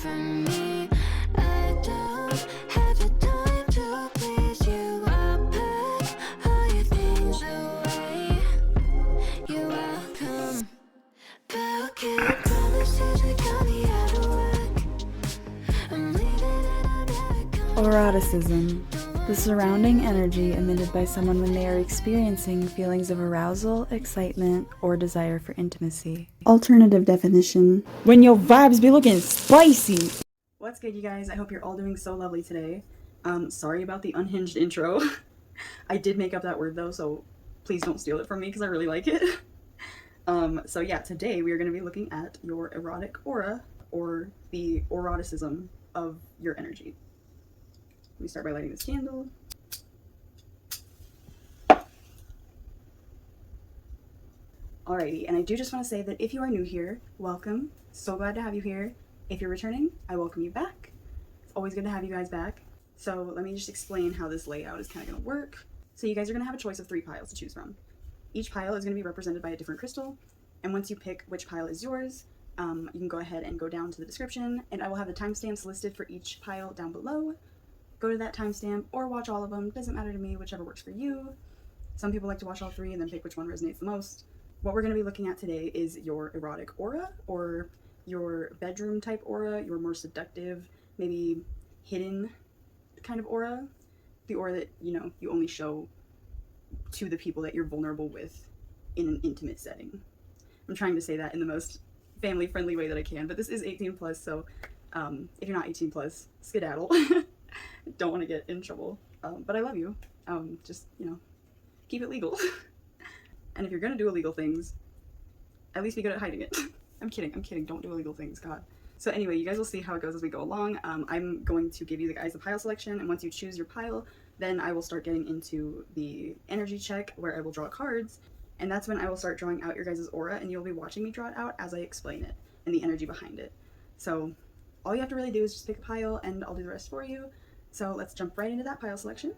from me. I don't have the time to please you. I pack all your things away. You're welcome. Broken promises that got me out of work. I'm leaving and I'm never coming. Eroticism. The surrounding energy emitted by someone when they are experiencing feelings of arousal, excitement, or desire for intimacy. Alternative definition: when your vibes be looking spicy. What's good, you guys? I hope you're all doing so lovely today. Sorry about the unhinged intro. I did make up that word though, so please don't steal it from me because I really like it. So yeah, today we are going to be looking at your erotic aura, or the eroticism of your energy. Let me start by lighting this candle. Alrighty, and I do just want to say that if you are new here, welcome. So glad to have you here. If you're returning, I welcome you back. It's always good to have you guys back. So let me just explain how this layout is kind of going to work. So you guys are going to have a choice of 3 piles to choose from. Each pile is going to be represented by a different crystal, and once you pick which pile is yours, you can go ahead and go down to the description, and I will have the timestamps listed for each pile down below. Go to that timestamp or watch all of them. Doesn't matter to me, whichever works for you. Some people like to watch all 3 and then pick which one resonates the most. What we're going to be looking at today is your erotic aura, or your bedroom type aura, your more seductive, maybe hidden kind of aura. The aura that, you know, you only show to the people that you're vulnerable with in an intimate setting. I'm trying to say that in the most family friendly way that I can, but this is 18 plus, so if you're not 18 plus, skedaddle. Don't want to get in trouble, but I love you. Just, you know, keep it legal. And if you're gonna do illegal things, at least be good at hiding it. I'm kidding, don't do illegal things, God. So anyway, you guys will see how it goes as we go along. I'm going to give you guys the pile selection, and once you choose your pile, then I will start getting into the energy check, where I will draw cards, and that's when I will start drawing out your guys' aura, and you'll be watching me draw it out as I explain it, and the energy behind it. So all you have to really do is just pick a pile, and I'll do the rest for you. So let's jump right into that pile selection.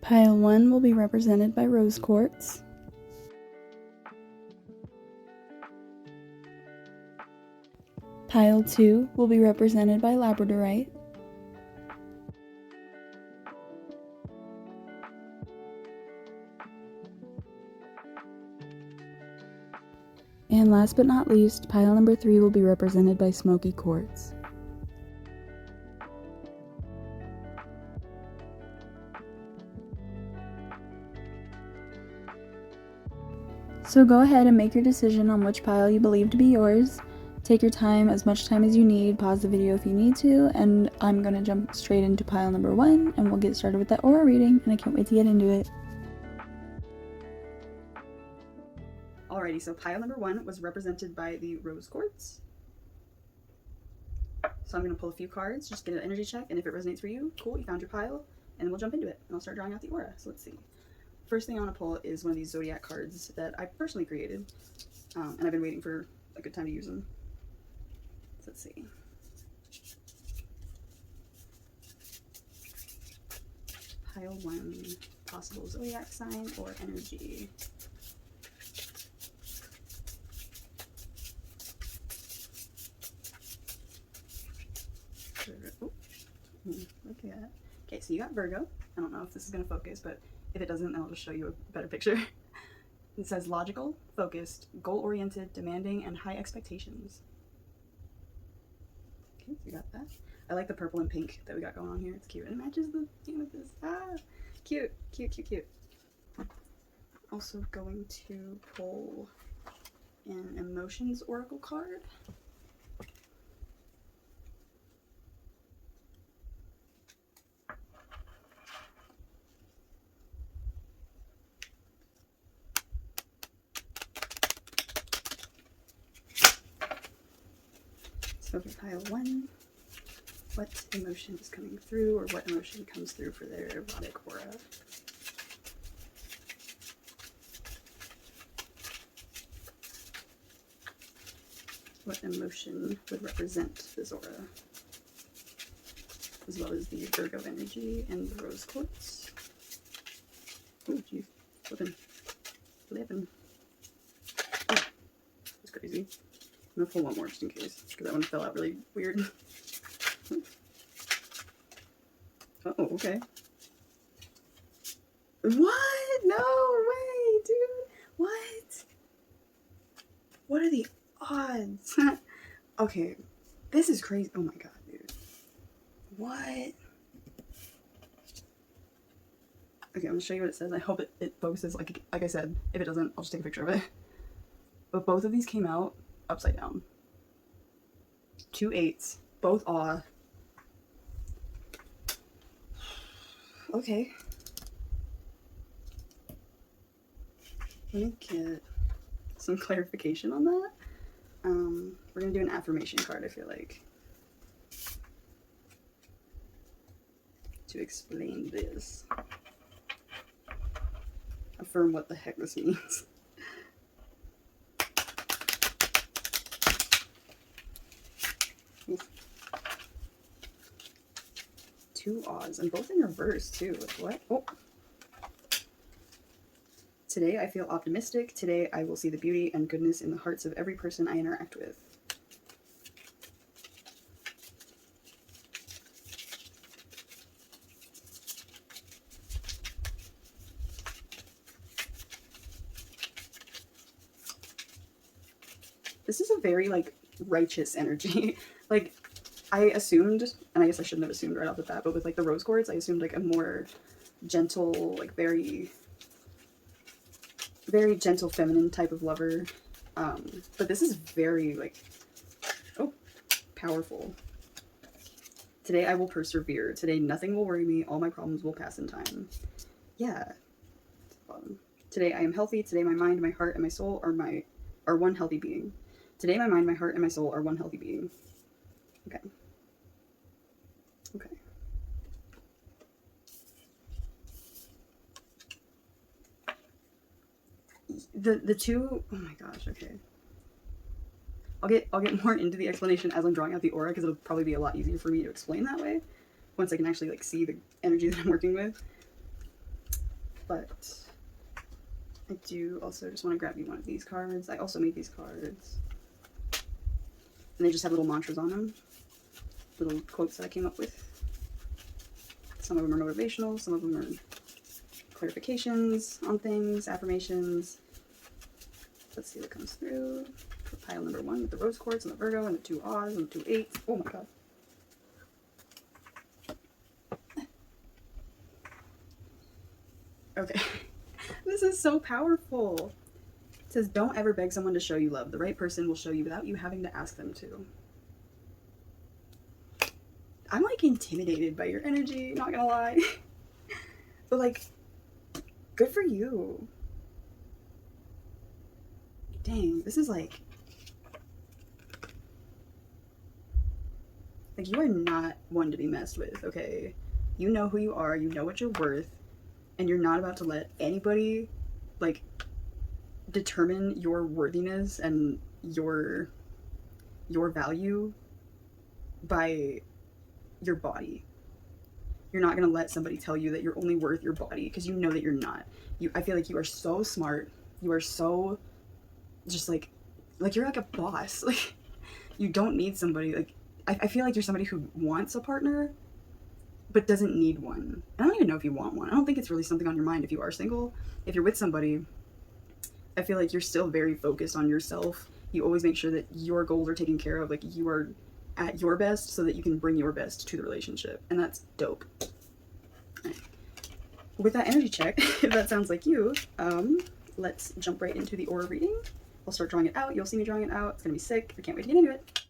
Pile 1 will be represented by rose quartz. Pile 2 will be represented by Labradorite. And last but not least, pile number 3 will be represented by Smokey quartz. So go ahead and make your decision on which pile you believe to be yours. Take your time, as much time as you need, pause the video if you need to, and I'm going to jump straight into pile number 1, and we'll get started with that aura reading, and I can't wait to get into it. Alrighty, so pile number 1 was represented by the rose quartz. So I'm going to pull a few cards, just get an energy check, and if it resonates for you, cool, you found your pile, and then we'll jump into it, and I'll start drawing out the aura. So let's see. First thing I want to pull is one of these zodiac cards that I personally created, and I've been waiting for a good time to use them. So let's see. Pile 1, possible zodiac sign or energy. Oh, look at that. Okay, so you got Virgo. I don't know if this is going to focus, but if it doesn't, then I'll just show you a better picture. It says logical, focused, goal-oriented, demanding, and high expectations. Okay, so you got that. I like the purple and pink that we got going on here. It's cute. It matches the theme with this. Ah, cute, cute, cute, cute. Also going to pull an emotions oracle card. So for pile 1, what emotion is coming through, or what emotion comes through for their erotic aura? What emotion would represent this aura? As well as the Virgo energy and the rose quartz. Oh, geez. Flipping. Oh, that's crazy. I'm gonna pull one more just in case, because that one fell out really weird. okay. What? No way, dude. What? What are the odds? Okay, this is crazy. Oh my god, dude. What? Okay, I'm gonna show you what it says. I hope it focuses. Like I said, if it doesn't, I'll just take a picture of it. But both of these came out upside down. 2 8s, both awe. Okay. Let me get some clarification on that. We're gonna do an affirmation card, I feel like, to explain this. Affirm what the heck this means. Oof. 2 awes, and both in reverse too. What? Oh. Today I feel optimistic. Today I will see the beauty and goodness in the hearts of every person I interact with. This is a very, like, righteous energy. Like, I assumed, and I guess I shouldn't have assumed right off the bat, but with, like, the rose quartz, I assumed, like, a more gentle, like, very gentle, feminine type of lover. But this is very, like, oh, powerful. Today I will persevere. Today nothing will worry me. All my problems will pass in time. Yeah. Today I am healthy. Today my mind, my heart, and my soul are one healthy being. Today my mind, my heart, and my soul are one healthy being. Okay. Okay. The two, oh my gosh, okay. I'll get more into the explanation as I'm drawing out the aura, because it'll probably be a lot easier for me to explain that way once I can actually, like, see the energy that I'm working with. But I do also just want to grab you one of these cards. I also made these cards, and they just have little mantras on them, little quotes that I came up with. Some of them are motivational, some of them are clarifications on things, affirmations. Let's see what comes through. For pile number 1 with the rose quartz and the Virgo and the 2 awes and the 2 8s. Oh my god. Okay. This is so powerful. It says, don't ever beg someone to show you love. The right person will show you without you having to ask them to. I'm, like, intimidated by your energy, not gonna lie. But, like, good for you. Dang, this is like you are not one to be messed with, okay? You know who you are, you know what you're worth, and you're not about to let anybody, like, determine your worthiness and your value by your body. You're not gonna let somebody tell you that you're only worth your body, because you know that you're not. I feel like you are so smart. You are so just like you're like a boss. Like, you don't need somebody. Like, I feel like you're somebody who wants a partner but doesn't need one. I don't even know if you want one. I don't think it's really something on your mind if you are single. If you're with somebody, I feel like you're still very focused on yourself. You always make sure that your goals are taken care of, like you are at your best, so that you can bring your best to the relationship, and that's dope. Right. With that energy check, if that sounds like you, let's jump right into the aura reading. I'll start drawing it out. You'll see me drawing it out. It's gonna be sick. I can't wait to get into it.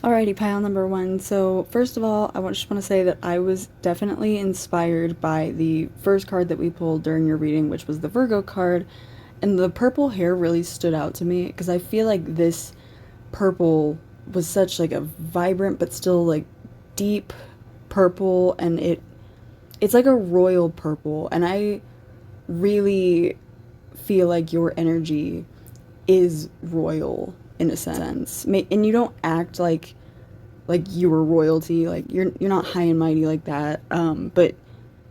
Alrighty, pile number 1. So first of all, I just want to say that I was definitely inspired by the first card that we pulled during your reading, which was the Virgo card, and the purple hair really stood out to me, because I feel like this purple was such, like, a vibrant but still, like, deep purple, and it's like a royal purple, and I really feel like your energy is royal in a sense, and you don't act like you were royalty, like you're not high and mighty like that, but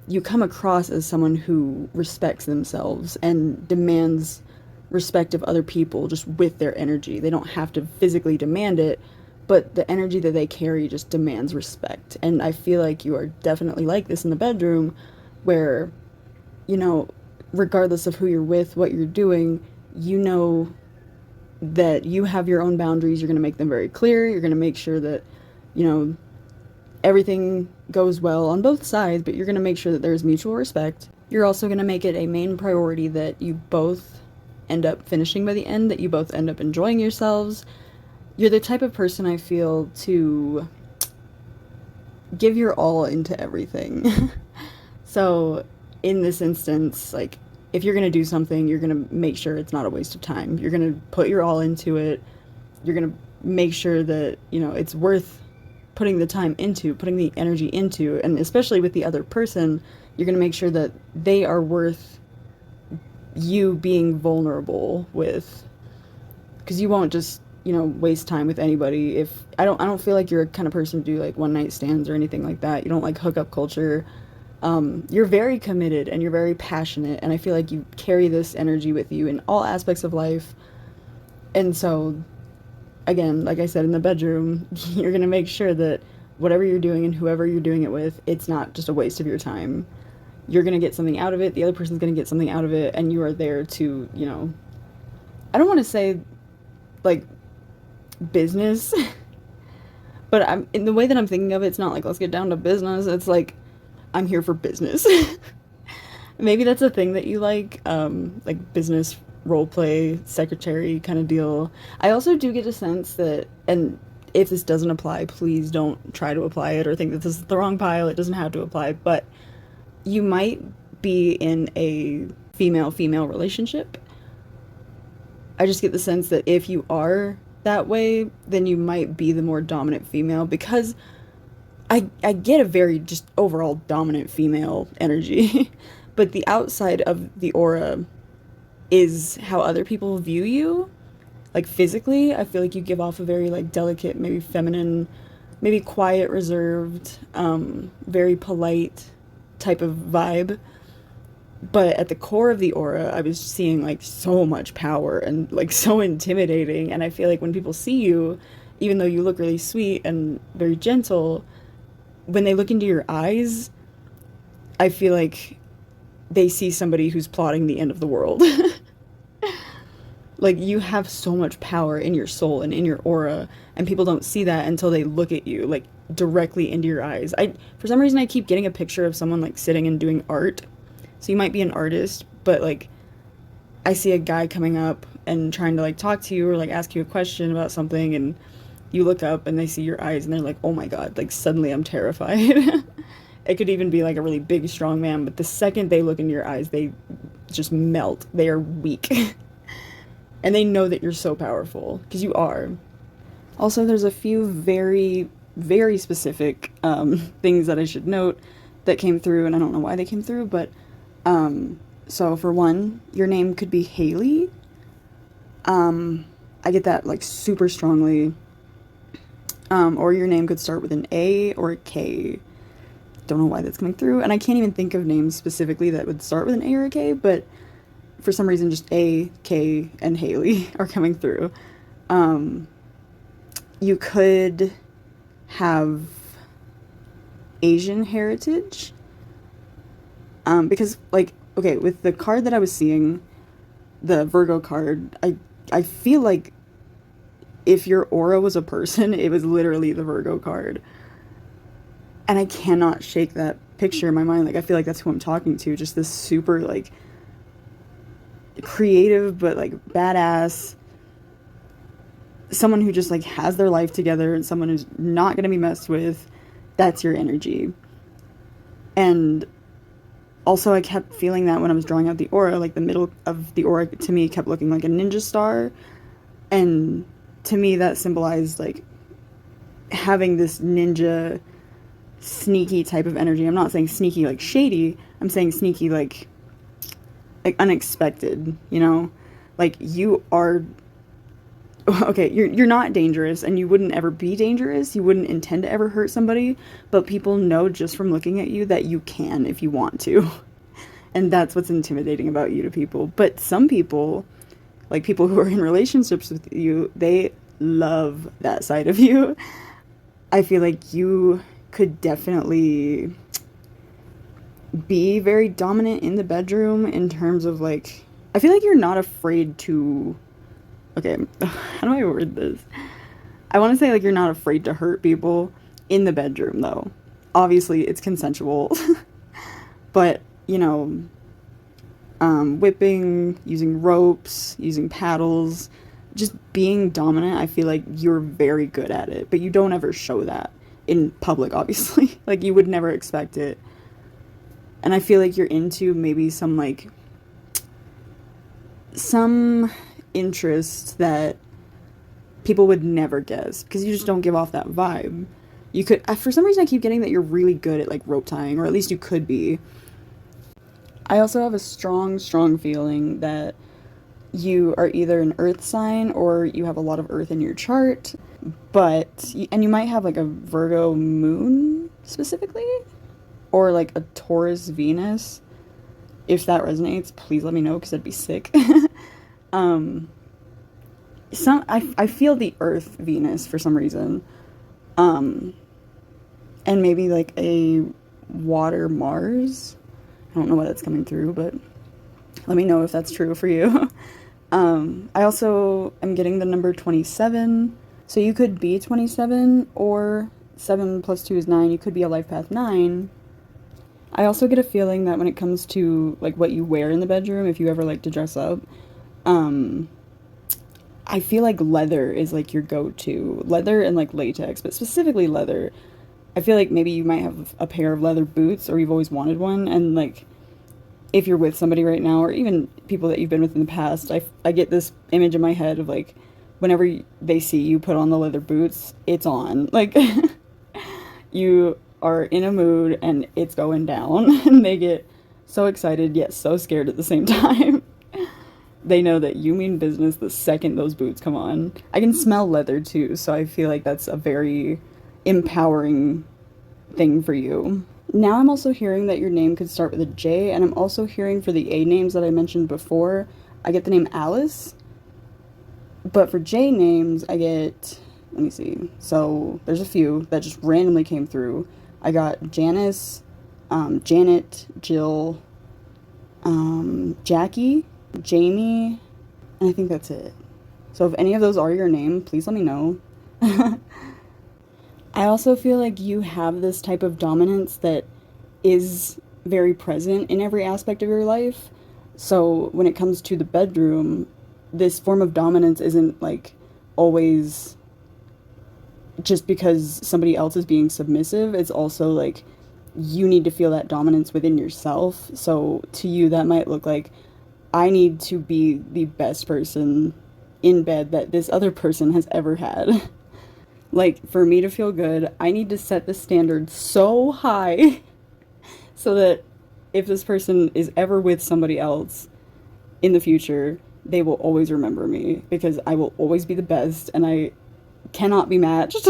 you come across as someone who respects themselves and demands respect of other people just with their energy. They don't have to physically demand it, but the energy that they carry just demands respect. And I feel like you are definitely like this in the bedroom, where, you know, regardless of who you're with, what you're doing, you know that you have your own boundaries. You're going to make them very clear. You're going to make sure that, you know, everything goes well on both sides, but you're going to make sure that there's mutual respect. You're also going to make it a main priority that you both end up finishing by the end, that you both end up enjoying yourselves. You're the type of person, I feel, to give your all into everything. So in this instance, like, if you're going to do something, you're going to make sure it's not a waste of time. You're going to put your all into it. You're going to make sure that, you know, it's worth putting the time into, putting the energy into, and especially with the other person, you're going to make sure that they are worth you being vulnerable with, because you won't just, you know, waste time with anybody. If I don't feel like you're a kind of person to do like one night stands or anything like that. You don't like hookup culture. You're very committed and you're very passionate, and I feel like you carry this energy with you in all aspects of life. And so, again, like I said, in the bedroom, you're going to make sure that whatever you're doing and whoever you're doing it with, it's not just a waste of your time. You're going to get something out of it, the other person's going to get something out of it, and you are there to, you know, I don't want to say, like, business, but I'm, in the way that I'm thinking of it, it's not like, let's get down to business. It's like, I'm here for business. Maybe that's a thing that you like business role play, secretary kind of deal. I also do get a sense that, and if this doesn't apply, please don't try to apply it or think that this is the wrong pile. It doesn't have to apply, but you might be in a female-female relationship. I just get the sense that if you are that way, then you might be the more dominant female, because I get a very just overall dominant female energy. But the outside of the aura is how other people view you. Like, physically, I feel like you give off a very, like, delicate, maybe feminine, maybe quiet, reserved, very polite type of vibe. But at the core of the aura, I was seeing, like, so much power and, like, so intimidating. And I feel like when people see you, even though you look really sweet and very gentle, when they look into your eyes, I feel like they see somebody who's plotting the end of the world. Like, you have so much power in your soul and in your aura, and people don't see that until they look at you, like, directly into your eyes. For some reason, I keep getting a picture of someone, like, sitting and doing art. So you might be an artist, but, like, I see a guy coming up and trying to, like, talk to you or, like, ask you a question about something, and you look up and they see your eyes and they're like, oh my god, like, suddenly I'm terrified. It could even be, like, a really big, strong man, but the second they look into your eyes, they just melt. They are weak. And they know that you're so powerful, because you are. Also, there's a few very, very specific things that I should note that came through, and I don't know why they came through, but, so for one, your name could be Haley. I get that, like, super strongly. Or your name could start with an A or a K. Don't know why that's coming through, and I can't even think of names specifically that would start with an A or a K, but for some reason just A, K, and Haley are coming through. You could have Asian heritage, because, like, okay, with the card that I was seeing, the Virgo card, I feel like if your aura was a person, it was literally the Virgo card. And I cannot shake that picture in my mind. Like, I feel like that's who I'm talking to. Just this super, like, creative, but, like, badass. Someone who just, like, has their life together and someone who's not going to be messed with. That's your energy. And also, I kept feeling that when I was drawing out the aura. Like, the middle of the aura, to me, kept looking like a ninja star. And to me, that symbolized, like, having this ninja, sneaky type of energy. I'm not saying sneaky, like, shady. I'm saying sneaky, like unexpected, you know? Like, you are... Okay, you're not dangerous, and you wouldn't ever be dangerous. You wouldn't intend to ever hurt somebody, but people know just from looking at you that you can if you want to. And that's what's intimidating about you to people. But some people, like people who are in relationships with you, they love that side of you. I feel like you could definitely be very dominant in the bedroom in terms of like, I feel like you're not afraid to, okay, how do I word this? I want to say like you're not afraid to hurt people in the bedroom though. Obviously it's consensual, but you know, whipping, using ropes, using paddles, just being dominant, I feel like you're very good at it, but you don't ever show that in public, obviously. Like, you would never expect it. And I feel like you're into maybe some interest that people would never guess, because you just don't give off that vibe. You could, for some reason I keep getting that you're really good at like rope tying, or at least you could be. I also have a strong feeling that you are either an earth sign or you have a lot of earth in your chart, and you might have like a Virgo moon specifically, or like a Taurus Venus. If that resonates, please let me know, because that'd be sick. I feel the earth Venus for some reason. And maybe like a water Mars. I don't know why that's coming through, but let me know if that's true for you. I also am getting the number 27. So you could be 27, or 7 plus 2 is 9. You could be a life path 9. I also get a feeling that when it comes to like what you wear in the bedroom, if you ever like to dress up, I feel like leather is like your go-to. Leather and like latex, but specifically leather. I feel like maybe you might have a pair of leather boots, or you've always wanted one, and like if you're with somebody right now, or even people that you've been with in the past, I get this image in my head of like whenever they see you put on the leather boots, it's on. Like you are in a mood and it's going down, and they get so excited yet so scared at the same time. They know that you mean business the second those boots come on. I can smell leather too, so I feel like that's a very empowering thing for you. Now I'm also hearing that your name could start with a J, and I'm also hearing for the A names that I mentioned before, I get the name Alice. But for J names, I get, let me see, so there's a few that just randomly came through. I got Janice, Janet, Jill, Jackie, Jamie, and I think that's it. So if any of those are your name, please let me know. I also feel like you have this type of dominance that is very present in every aspect of your life. So when it comes to the bedroom, this form of dominance isn't like always just because somebody else is being submissive. It's also like you need to feel that dominance within yourself. So to you, that might look like, I need to be the best person in bed that this other person has ever had. Like, for me to feel good, I need to set the standard so high so that if this person is ever with somebody else in the future, they will always remember me, because I will always be the best and I cannot be matched.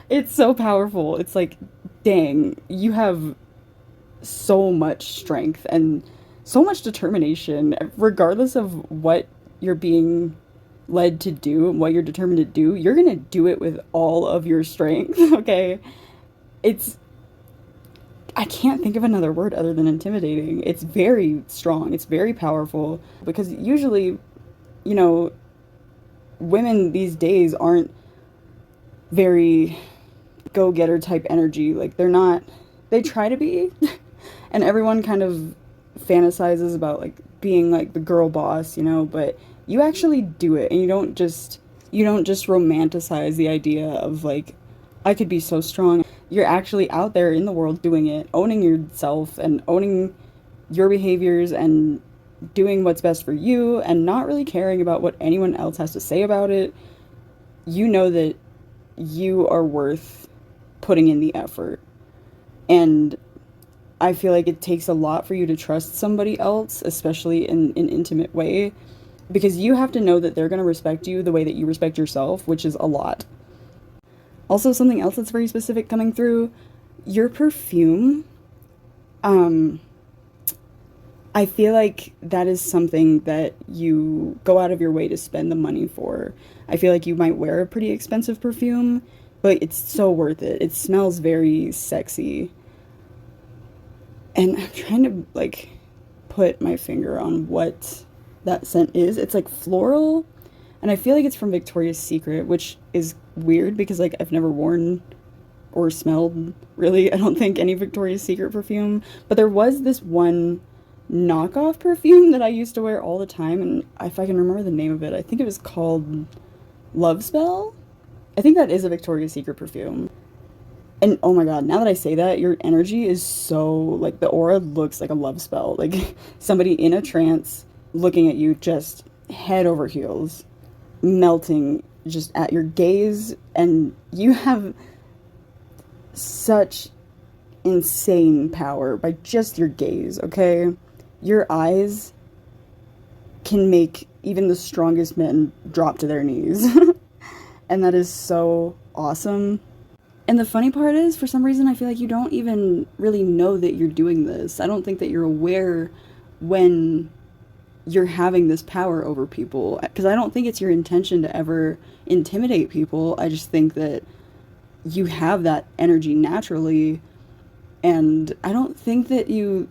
It's so powerful. It's like, dang, you have so much strength and so much determination, regardless of what you're being led to do and what you're determined to do. You're gonna do it with all of your strength. Okay, I can't think of another word other than intimidating. It's very strong, it's very powerful, because usually, you know, women these days aren't very go-getter type energy. Like, they're not, they try to be, and everyone kind of fantasizes about like being like the girl boss, you know, but you actually do it, and you don't just romanticize the idea of like, I could be so strong. You're actually out there in the world doing it, owning yourself and owning your behaviors and doing what's best for you, and not really caring about what anyone else has to say about it. You know that you are worth putting in the effort, and I feel like it takes a lot for you to trust somebody else, especially in an intimate way, because you have to know that they're going to respect you the way that you respect yourself, which is a lot. Also, something else that's very specific coming through, your perfume, I feel like that is something that you go out of your way to spend the money for. I feel like you might wear a pretty expensive perfume, but it's so worth it. It smells very sexy. And I'm trying to like put my finger on what that scent is. It's like floral, and I feel like it's from Victoria's Secret, which is weird because like I've never worn or smelled really, I don't think, any Victoria's Secret perfume. But there was this one knockoff perfume that I used to wear all the time, and if I can remember the name of it, I think it was called Love Spell. I think that is a Victoria's Secret perfume. And oh my god, now that I say that, your energy is so like the aura looks like a love spell. Like somebody in a trance looking at you just head over heels, melting just at your gaze, and you have such insane power by just your gaze, okay? Your eyes can make even the strongest men drop to their knees. And that is so awesome. And the funny part is, for some reason, I feel like you don't even really know that you're doing this. I don't think that you're aware when you're having this power over people. Because I don't think it's your intention to ever intimidate people. I just think that you have that energy naturally. And I don't think that you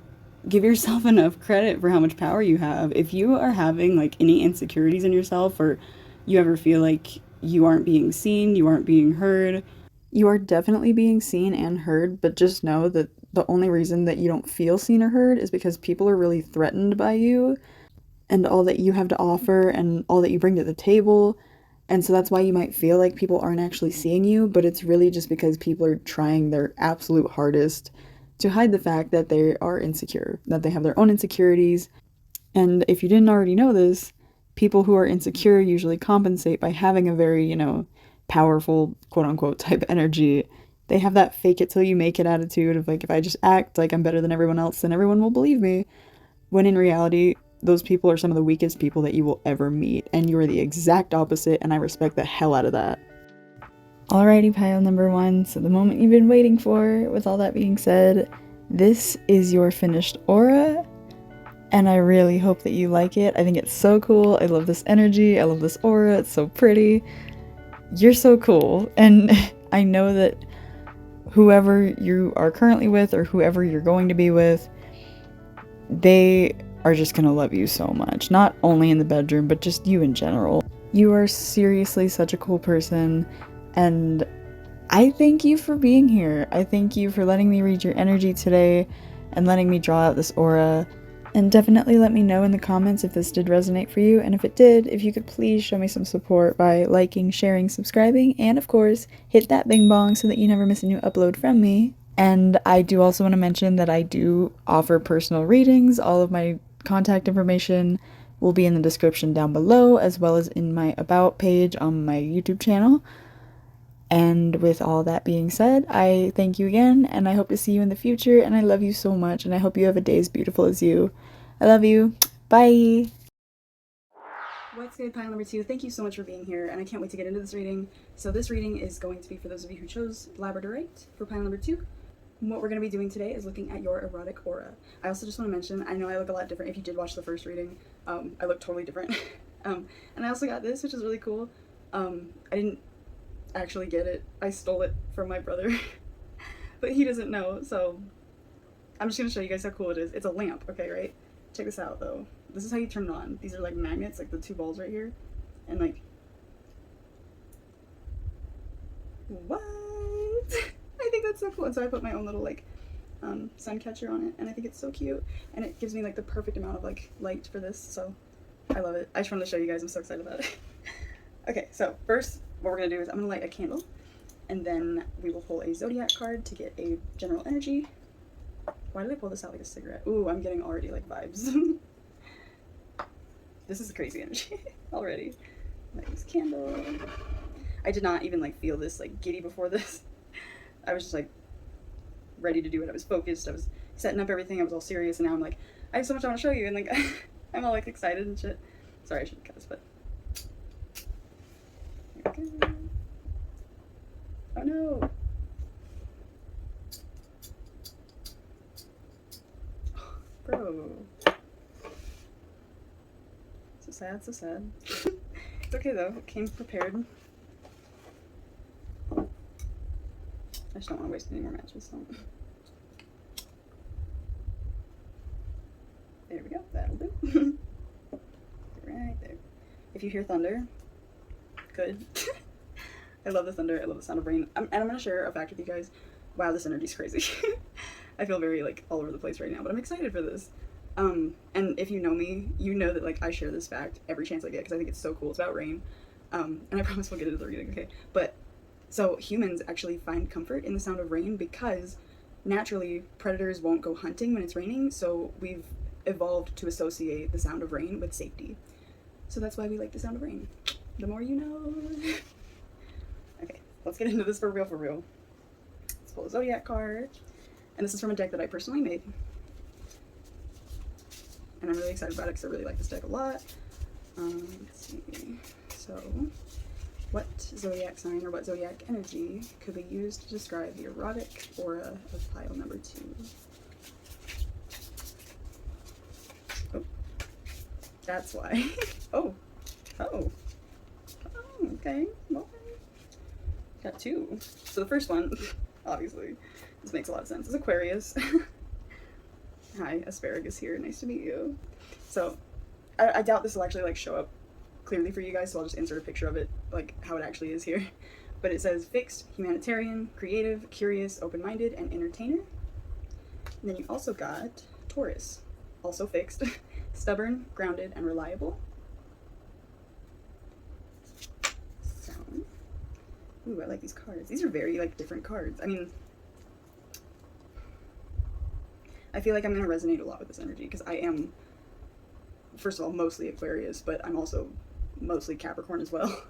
give yourself enough credit for how much power you have. If you are having like any insecurities in yourself, or you ever feel like you aren't being seen, you aren't being heard, you are definitely being seen and heard, but just know that the only reason that you don't feel seen or heard is because people are really threatened by you and all that you have to offer and all that you bring to the table. And so that's why you might feel like people aren't actually seeing you, but it's really just because people are trying their absolute hardest to hide the fact that they are insecure, that they have their own insecurities. And if you didn't already know this, people who are insecure usually compensate by having a very, powerful, quote unquote, type energy. They have that fake it till you make it attitude of like, if I just act like I'm better than everyone else, then everyone will believe me. When in reality, those people are some of the weakest people that you will ever meet, and you are the exact opposite, and I respect the hell out of that. Alrighty, pile number one, so the moment you've been waiting for. With all that being said, this is your finished aura, and I really hope that you like it. I think it's so cool. I love this energy. I love this aura. It's so pretty. You're so cool, and I know that whoever you are currently with or whoever you're going to be with, they are just gonna love you so much. Not only in the bedroom, but just you in general. You are seriously such a cool person, and I thank you for being here. I thank you for letting me read your energy today and letting me draw out this aura. And definitely let me know in the comments if this did resonate for you, and if it did, if you could please show me some support by liking, sharing, subscribing, and of course, hit that bing bong so that you never miss a new upload from me. And I do also want to mention that I do offer personal readings. All of my contact information will be in the description down below, as well as in my About page on my YouTube channel. And with all that being said, I thank you again, and I hope to see you in the future, and I love you so much, and I hope you have a day as beautiful as you. I love you. Bye! What's good, pile number two? Thank you so much for being here, and I can't wait to get into this reading. So this reading is going to be for those of you who chose Labradorite for pile number two. What we're going to be doing today is looking at your erotic aura. I also just want to mention, I know I look a lot different. If you did watch the first reading, I look totally different. And I also got this, which is really cool. I didn't actually get it. I stole it from my brother, but he doesn't know, so I'm just gonna show you guys how cool it is. It's a lamp, okay, right? Check this out though. This is how you turn it on. These are like magnets, like the two balls right here, and like, what? I think that's so cool. And so I put my own little like sun catcher on it, and I think it's so cute, and it gives me like the perfect amount of like light for this, so I love it. I just wanted to show you guys. I'm so excited about it. Okay, so first what we're gonna do is I'm gonna light a candle, and then we will pull a zodiac card to get a general energy. Why did I pull this out like a cigarette? Ooh, I'm getting already like vibes. This is crazy energy already. Light this candle. I did not even like feel this like giddy before this. I was just like ready to do it. I was focused. I was setting up everything. I was all serious, and now I'm like, I have so much I want to show you, and like I'm all like excited and shit. Sorry, I shouldn't cut this, but. Okay. Oh no! Bro. sad, so sad. It's okay though, it came prepared. I just don't want to waste any more matches, so. There we go, that'll do. Right there. If you hear thunder, good. I love the thunder, I love the sound of rain. And I'm gonna share a fact with you guys. Wow, this energy's crazy. I feel very like all over the place right now, but I'm excited for this. And if you know me, you know that like I share this fact every chance I get because I think it's so cool. It's about rain. And I promise we'll get into the reading, okay? But so humans actually find comfort in the sound of rain because naturally predators won't go hunting when it's raining, so we've evolved to associate the sound of rain with safety. So that's why we like the sound of rain. The more you know. Okay, let's get into this for real, for real. Let's pull a Zodiac card. And this is from a deck that I personally made. And I'm really excited about it because I really like this deck a lot. Let's see. So, what zodiac sign or what zodiac energy could we use to describe the erotic aura of pile number 2? Oh, that's why. Oh, okay. Well, got 2. So the first one, obviously, this makes a lot of sense. Is Aquarius. Hi, Asparagus here. Nice to meet you. So, I doubt this will actually like show up clearly for you guys, so I'll just insert a picture of it, like how it actually is here. But it says fixed, humanitarian, creative, curious, open-minded, and entertainer. And then you also got Taurus, also fixed, stubborn, grounded, and reliable. So, ooh, I like these cards. These are very like different cards. I mean, I feel like I'm going to resonate a lot with this energy because I am, first of all, mostly Aquarius, but I'm also mostly Capricorn as well.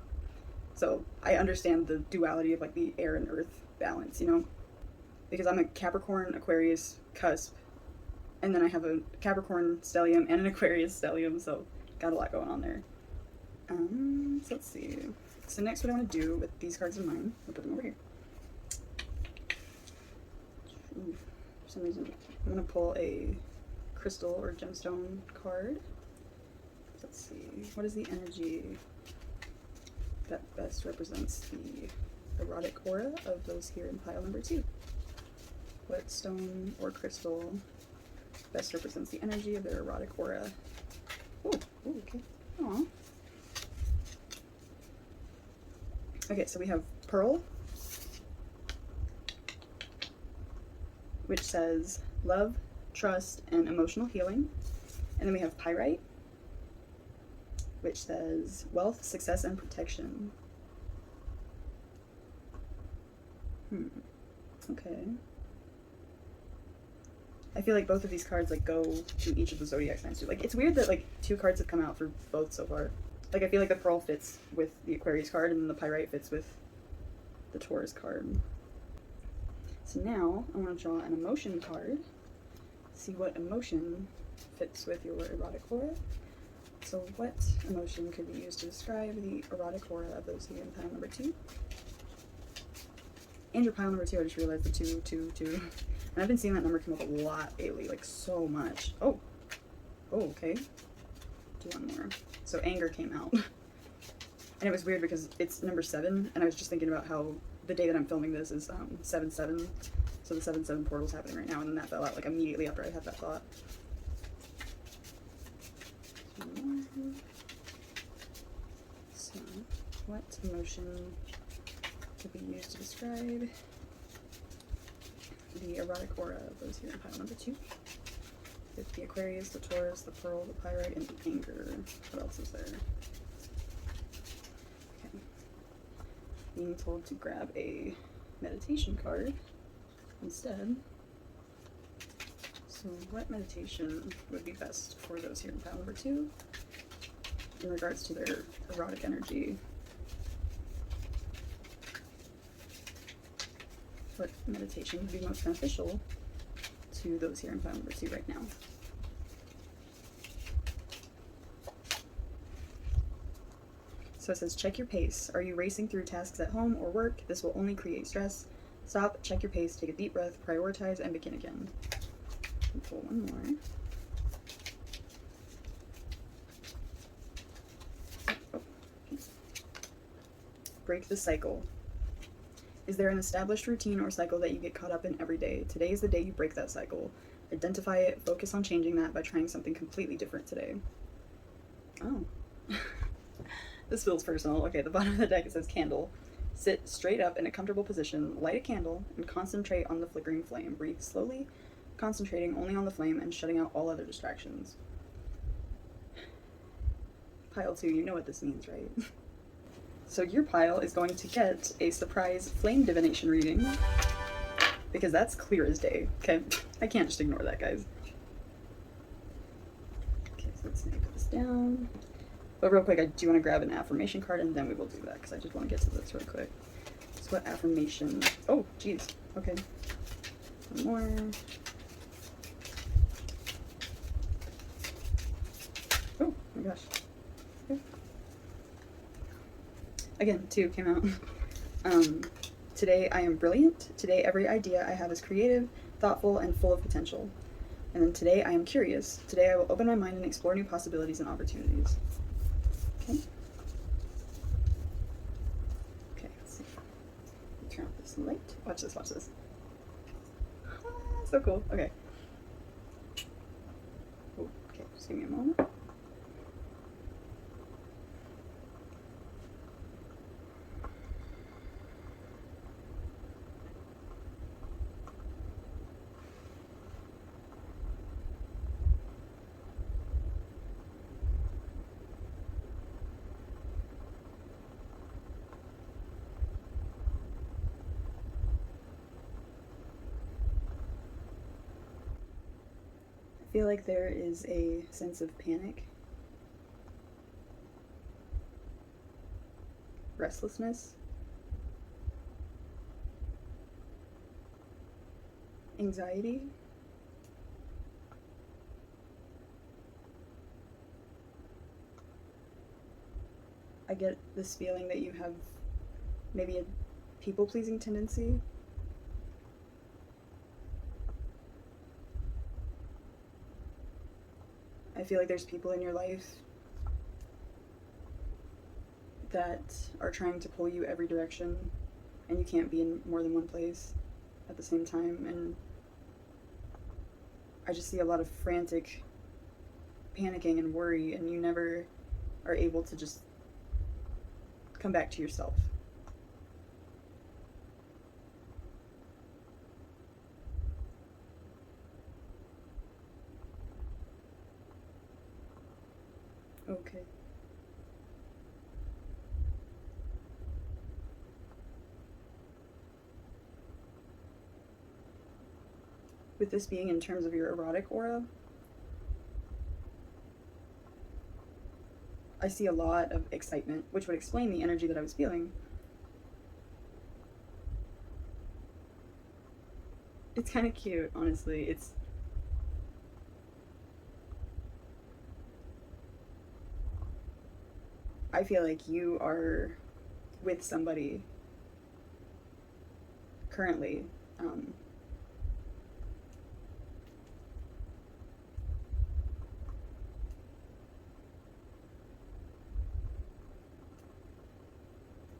So I understand the duality of like the air and earth balance, you know, because I'm a Capricorn Aquarius cusp, and then I have a Capricorn stellium and an Aquarius stellium, so got a lot going on there. So let's see. So next, what I want to do with these cards in mind, I'll put them over here. Ooh, for some reason, I'm going to pull a crystal or gemstone card. Let's see, what is the energy that best represents the erotic aura of those here in pile number 2? What stone or crystal best represents the energy of their erotic aura? Ooh, okay. Aww. Okay, so we have Pearl, which says love, trust, and emotional healing. And then we have Pyrite, which says wealth, success, and protection. Okay. I feel like both of these cards like go to each of the zodiac signs too. Like it's weird that like 2 cards have come out for both so far. Like I feel like the Pearl fits with the Aquarius card and then the Pyrite fits with the Taurus card. So now I want to draw an emotion card. See what emotion fits with your erotic aura. So what emotion could we use to describe the erotic aura of those here in pile number 2? And your pile number 2, I just realized the 2, 2, 2. And I've been seeing that number come up a lot lately, like so much. Oh, okay. Do one more. So anger came out. And it was weird because it's number 7, and I was just thinking about how the day that I'm filming this is 7/7. So the 7/7 portal's happening right now, and then that fell out like immediately after I had that thought. So, what emotion could be used to describe the erotic aura of those here in pile number 2? It's the Aquarius, the Taurus, the Pearl, the Pyrite, and the Anger. What else is there? Okay. Being told to grab a meditation card instead. So what meditation would be best for those here in pile number 2 in regards to their erotic energy? What meditation would be most beneficial to those here in pile number 2 right now? So it says, check your pace. Are you racing through tasks at home or work? This will only create stress. Stop, check your pace, take a deep breath, prioritize, and begin again. And pull one more. break the cycle. Is there an established routine or cycle that you get caught up in every day? Today is the day you break that cycle. Identify it, focus on changing that by trying something completely different today. Oh. This feels personal. Okay, the bottom of the deck, it says candle. Sit straight up in a comfortable position, light a candle, and concentrate on the flickering flame. Breathe slowly, concentrating only on the flame and shutting out all other distractions. Pile 2, you know what this means, right? So your pile is going to get a surprise flame divination reading, because that's clear as day, okay? I can't just ignore that, guys. Okay, so let's put this down. But real quick, I do want to grab an affirmation card, and then we will do that, because I just want to get to this really quick. So what affirmation? Oh, geez. Okay. One more. Oh, my gosh. Okay. Again, 2 came out. Today I am brilliant. Today every idea I have is creative, thoughtful, and full of potential. And then today I am curious. Today I will open my mind and explore new possibilities and opportunities. Okay. Okay, let's see. Turn off this light. Watch this, watch this. Ah, so cool. Okay. Oh, okay, just give me a moment. I feel like there is a sense of panic, restlessness, anxiety, I get this feeling that you have maybe a people-pleasing tendency. I feel like there's people in your life that are trying to pull you every direction, and you can't be in more than one place at the same time. And I just see a lot of frantic panicking and worry, and you never are able to just come back to yourself. Okay. With this being in terms of your erotic aura, I see a lot of excitement, which would explain the energy that I was feeling. It's kind of cute, honestly. I feel like you are with somebody currently.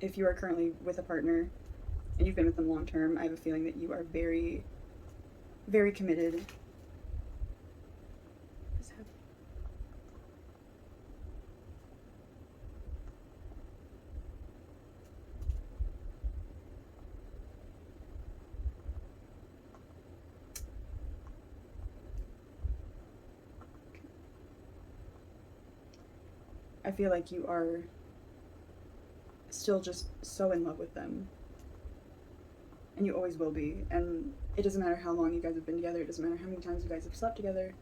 If you are currently with a partner and you've been with them long term, I have a feeling that you are very, very committed. I feel like you are still just so in love with them. And you always will be. And it doesn't matter how long you guys have been together. It doesn't matter how many times you guys have slept together.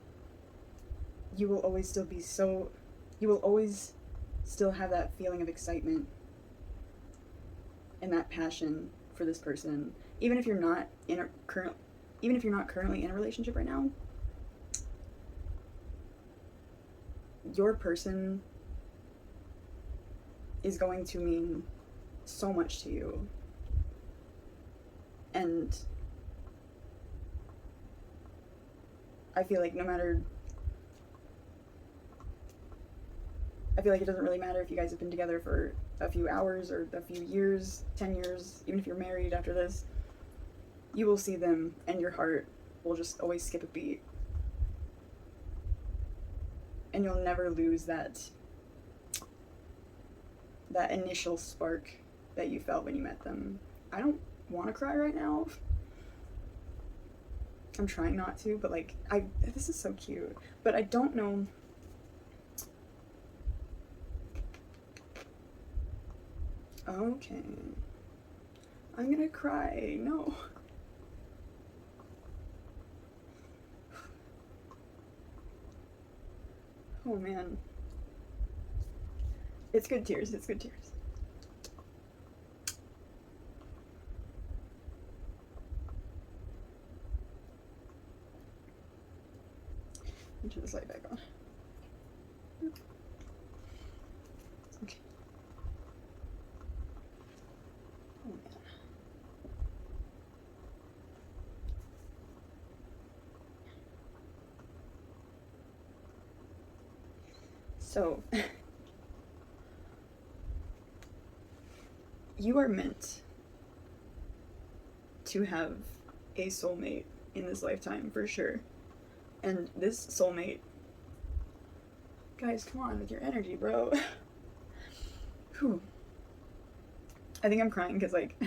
You will always still be so... You will always still have that feeling of excitement and that passion for this person. Even if you're not currently in a relationship right now, your person is going to mean so much to you. And I feel like no matter I feel like it doesn't really matter if you guys have been together for a few hours or a few years, 10 years, even if you're married after this, you will see them and your heart will just always skip a beat. And you'll never lose that initial spark that you felt when you met them. I don't want to cry right now. I'm trying not to, but like this is so cute. But I don't know. Okay. I'm gonna cry. No. Oh man. It's good tears. It's good tears. Let me turn this light back on. Okay. Oh man. So, you are meant to have a soulmate in this lifetime for sure. And this soulmate, guys, come on with your energy, bro. Whew. I think I'm crying because, like,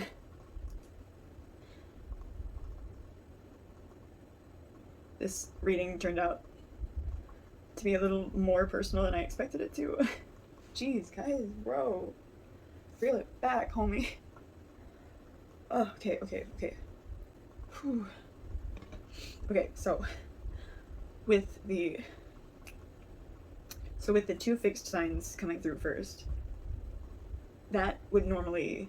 this reading turned out to be a little more personal than I expected it to. Jeez, guys, bro. Reel it back, homie. Oh, okay. Whew. Okay, so with the two fixed signs coming through first, that would normally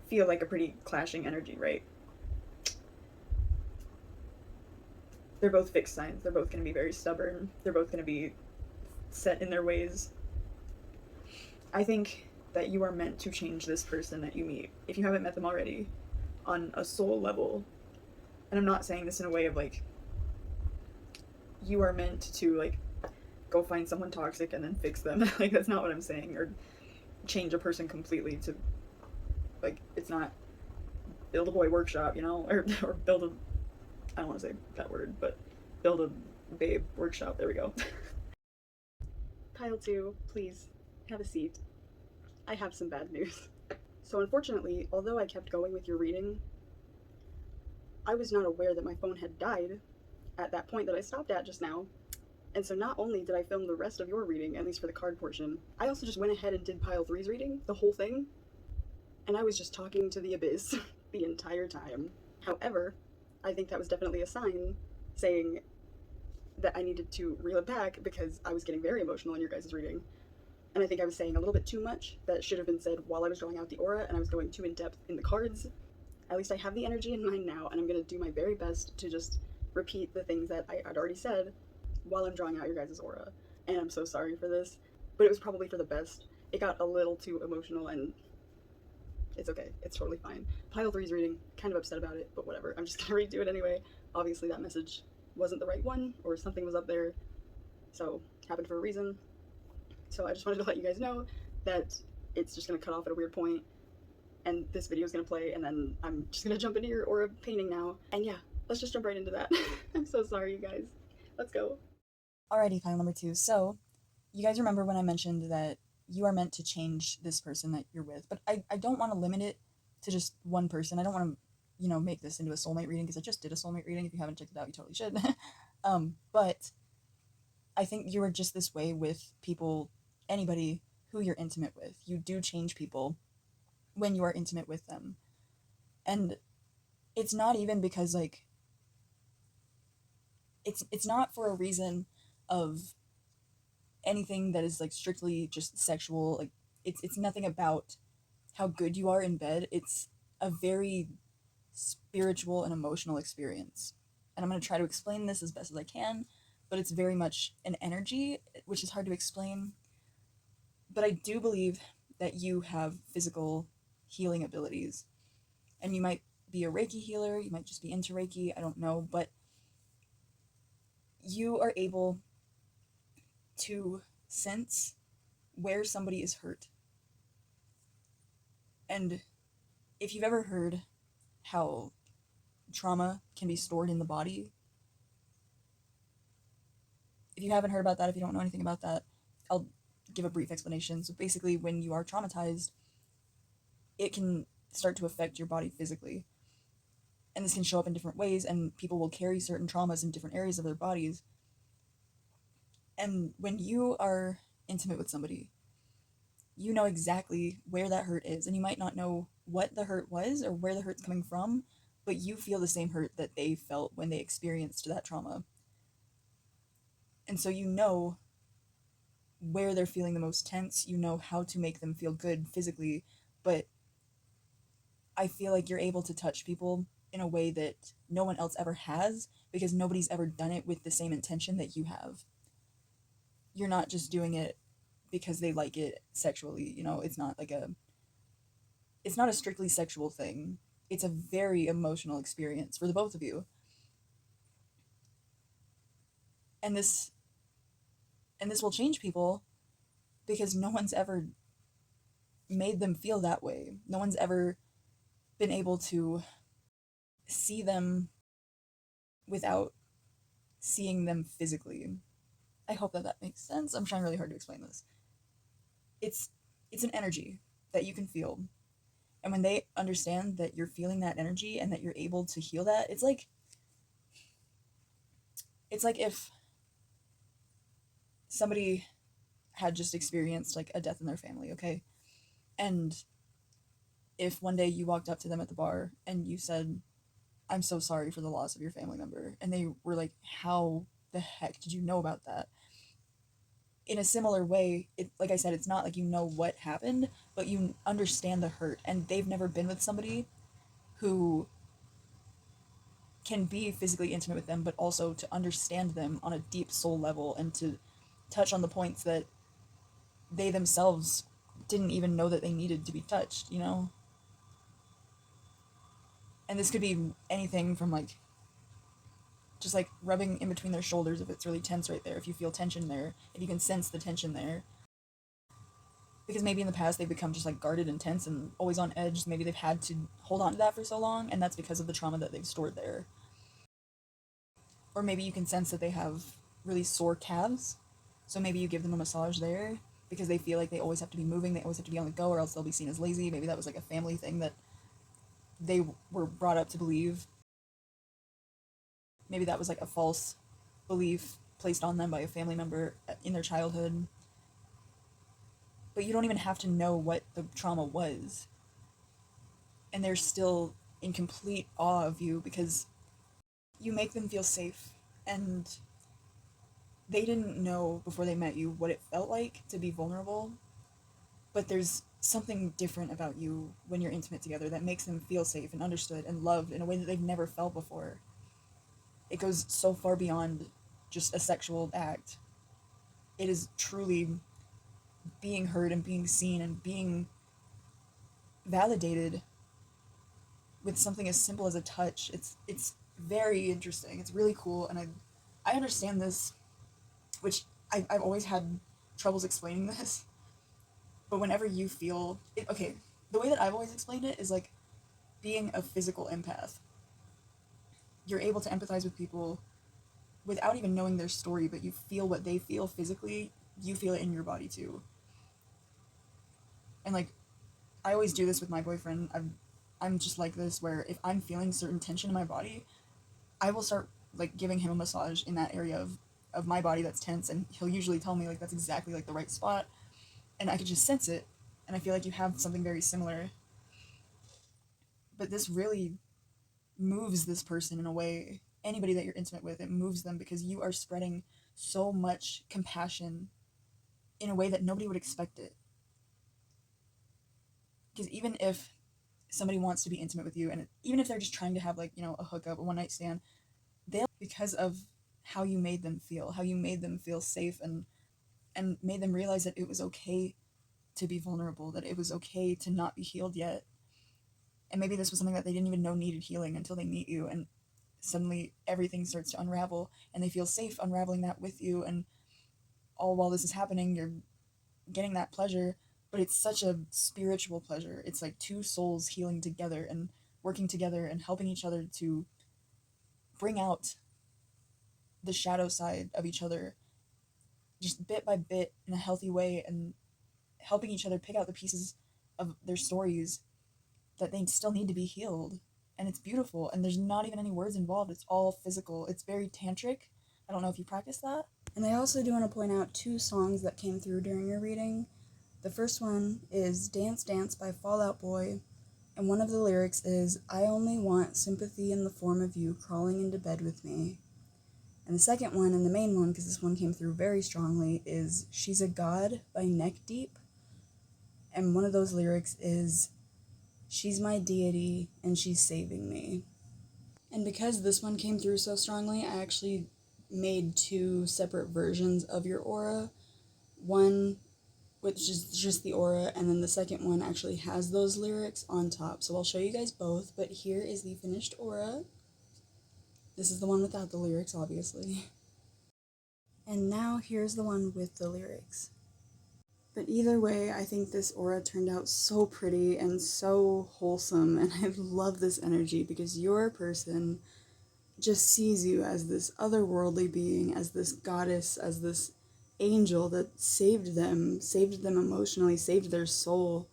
feel like a pretty clashing energy, right? They're both fixed signs. They're both going to be very stubborn. They're both going to be set in their ways. I think that you are meant to change this person that you meet, if you haven't met them already, on a soul level. And I'm not saying this in a way of like, you are meant to like go find someone toxic and then fix them. Like, that's not what I'm saying. Or change a person completely to, like, it's not build a boy workshop, you know, or build a, I don't want to say that word, but build a babe workshop. There we go. Pile 2, please have a seat. I have some bad news. So unfortunately, although I kept going with your reading, I was not aware that my phone had died at that point that I stopped at just now. And so not only did I film the rest of your reading, at least for the card portion, I also just went ahead and did Pile 3's reading, the whole thing. And I was just talking to the abyss the entire time. However, I think that was definitely a sign saying that I needed to reel it back because I was getting very emotional in your guys' reading. And I think I was saying a little bit too much that should have been said while I was drawing out the aura and I was going too in depth in the cards. At least I have the energy in mind now, and I'm going to do my very best to just repeat the things that I had already said while I'm drawing out your guys' aura. And I'm so sorry for this, but it was probably for the best. It got a little too emotional, and it's okay. It's totally fine. Pile 3's reading, kind of upset about it, but whatever. I'm just going to redo it anyway. Obviously that message wasn't the right one, or something was up there, so happened for a reason. So I just wanted to let you guys know that it's just going to cut off at a weird point, and this video is going to play, and then I'm just going to jump into your aura painting now. And yeah, let's just jump right into that. I'm so sorry, you guys. Let's go. Alrighty, pile number 2. So, you guys remember when I mentioned that you are meant to change this person that you're with, but I don't want to limit it to just one person. I don't want to, you know, make this into a soulmate reading, because I just did a soulmate reading. If you haven't checked it out, you totally should. But I think you are just this way with people, anybody who you're intimate with. You do change people when you are intimate with them. And it's not even because, like, it's not for a reason of anything that is, like, strictly just sexual. Like, it's nothing about how good you are in bed. It's a very spiritual and emotional experience. And I'm going to try to explain this as best as I can, but it's very much an energy, which is hard to explain. But I do believe that you have physical healing abilities. And you might be a Reiki healer, you might just be into Reiki, I don't know, but you are able to sense where somebody is hurt. And if you've ever heard how trauma can be stored in the body, if you haven't heard about that, if you don't know anything about that, I'll give a brief explanation. So basically, when you are traumatized, it can start to affect your body physically. And this can show up in different ways, and people will carry certain traumas in different areas of their bodies. And when you are intimate with somebody, you know exactly where that hurt is, and you might not know what the hurt was or where the hurt's coming from, but you feel the same hurt that they felt when they experienced that trauma. And so you know where they're feeling the most tense, you know how to make them feel good physically, but I feel like you're able to touch people in a way that no one else ever has because nobody's ever done it with the same intention that you have. You're not just doing it because they like it sexually, you know, it's not a strictly sexual thing. It's a very emotional experience for the both of you. And this will change people because no one's ever made them feel that way. No one's ever been able to see them without seeing them physically. I hope that that makes sense. I'm trying really hard to explain this. It's it's an energy that you can feel. And when they understand that you're feeling that energy and that you're able to heal that, it's like if somebody had just experienced like a death in their family, okay? And if one day you walked up to them at the bar and you said, "I'm so sorry for the loss of your family member," and they were like, "How the heck did you know about that?" In a similar way, it, like I said, it's not like you know what happened, but you understand the hurt, and they've never been with somebody who can be physically intimate with them, but also to understand them on a deep soul level and to touch on the points that they themselves didn't even know that they needed to be touched, you know? And this could be anything from like just like rubbing in between their shoulders if it's really tense right there, if you feel tension there, if you can sense the tension there. Because maybe in the past they've become just like guarded and tense and always on edge. Maybe they've had to hold on to that for so long, and that's because of the trauma that they've stored there. Or maybe you can sense that they have really sore calves, so maybe you give them a massage there because they feel like they always have to be moving, they always have to be on the go, or else they'll be seen as lazy. Maybe that was like a family thing that they were brought up to believe. Maybe that was like a false belief placed on them by a family member in their childhood. But you don't even have to know what the trauma was. And they're still in complete awe of you because you make them feel safe. And they didn't know before they met you what it felt like to be vulnerable. But there's something different about you when you're intimate together that makes them feel safe and understood and loved in a way that they've never felt before. It goes so far beyond just a sexual act. It is truly being heard and being seen and being validated with something as simple as a touch. It's very interesting. It's really cool, and I understand this, which I've always had troubles explaining this. But whenever you feel it, okay, the way that I've always explained it is like being a physical empath. You're able to empathize with people without even knowing their story, but you feel what they feel physically. You feel it in your body too. And like I always do this with my boyfriend. I'm just like this where if I'm feeling certain tension in my body, I will start like giving him a massage in that area of my body that's tense, and he'll usually tell me like that's exactly like the right spot, and I could just sense it, and I feel like you have something very similar. But this really moves this person in a way, anybody that you're intimate with, it moves them because you are spreading so much compassion in a way that nobody would expect it. Because even if somebody wants to be intimate with you, and even if they're just trying to have like, you know, a hookup, a one night stand, they'll, because of how you made them feel, how you made them feel safe, and made them realize that it was okay to be vulnerable, that it was okay to not be healed yet. And maybe this was something that they didn't even know needed healing until they meet you, and suddenly everything starts to unravel and they feel safe unraveling that with you. And all while this is happening, you're getting that pleasure, but it's such a spiritual pleasure. It's like two souls healing together and working together and helping each other to bring out the shadow side of each other just bit by bit in a healthy way, and helping each other pick out the pieces of their stories that they still need to be healed. And it's beautiful, and there's not even any words involved. It's all physical. It's very tantric. I don't know if you practice that. And I also do want to point out two songs that came through during your reading. The first one is Dance Dance by Fall Out Boy, and one of the lyrics is, I only want sympathy in the form of you crawling into bed with me. And the second one, and the main one, because this one came through very strongly, is She's a God by Neck Deep. And one of those lyrics is, she's my deity and she's saving me. And because this one came through so strongly, I actually made two separate versions of your aura. One which is just the aura, and then the second one actually has those lyrics on top. So I'll show you guys both, but here is the finished aura. This is the one without the lyrics, obviously. And now here's the one with the lyrics. But either way, I think this aura turned out so pretty and so wholesome, and I love this energy because your person just sees you as this otherworldly being, as this goddess, as this angel that saved them emotionally, saved their soul.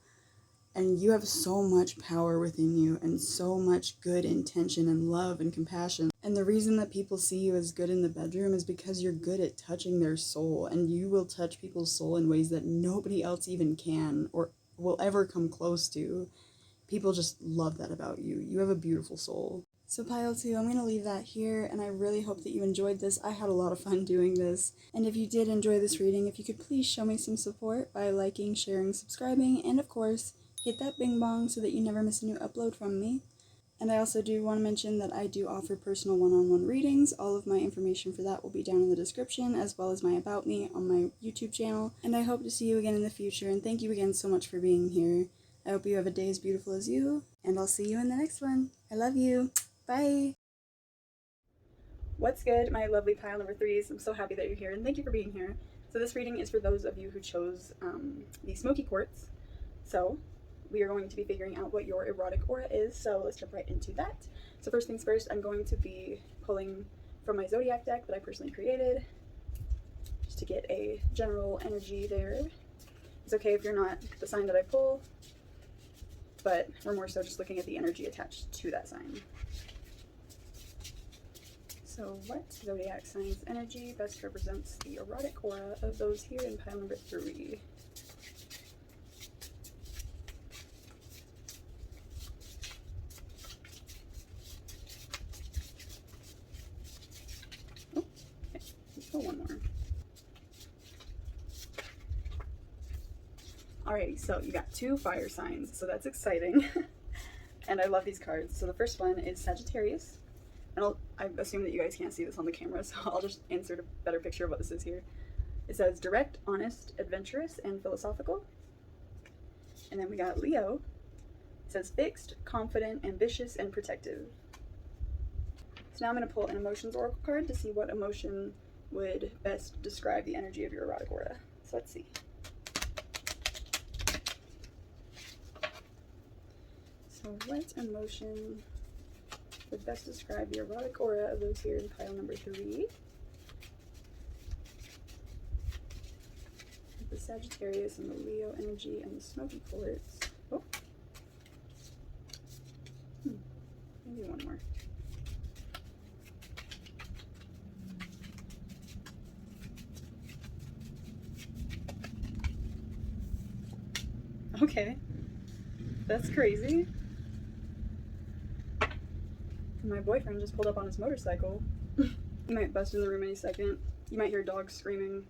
And you have so much power within you and so much good intention and love and compassion. And the reason that people see you as good in the bedroom is because you're good at touching their soul, and you will touch people's soul in ways that nobody else even can or will ever come close to. People just love that about you. You have a beautiful soul. So Pile 2, I'm going to leave that here, and I really hope that you enjoyed this. I had a lot of fun doing this. And if you did enjoy this reading, if you could please show me some support by liking, sharing, subscribing, and of course, hit that bing bong so that you never miss a new upload from me. And I also do want to mention that I do offer personal one-on-one readings. All of my information for that will be down in the description, as well as my About Me on my YouTube channel. And I hope to see you again in the future, and thank you again so much for being here. I hope you have a day as beautiful as you, and I'll see you in the next one. I love you. Bye. What's good, my lovely pile number 3s? I'm so happy that you're here, and thank you for being here. So this reading is for those of you who chose the Smokey quartz. So we are going to be figuring out what your erotic aura is, so let's jump right into that. So first things first, I'm going to be pulling from my zodiac deck that I personally created, just to get a general energy there. It's okay if you're not the sign that I pull, but we're more so just looking at the energy attached to that sign. So what zodiac sign's energy best represents the erotic aura of those here in pile number 3? Oh, okay. Let's pull one more. Alrighty, so you got 2 fire signs, so that's exciting. And I love these cards. So the first one is Sagittarius. And I assume that you guys can't see this on the camera, so I'll just insert a better picture of what this is here. It says direct, honest, adventurous, and philosophical. And then we got Leo. It says fixed, confident, ambitious, and protective. So now I'm going to pull an emotions oracle card to see what emotion would best describe the energy of your erotic aura. So let's see. So what emotion would best describe the erotic aura of those here in pile number 3? The Sagittarius and the Leo energy and the Smoky quartz. Oh. Maybe one more. Okay. That's crazy. My boyfriend just pulled up on his motorcycle. He might bust in the room any second. You might hear dogs screaming.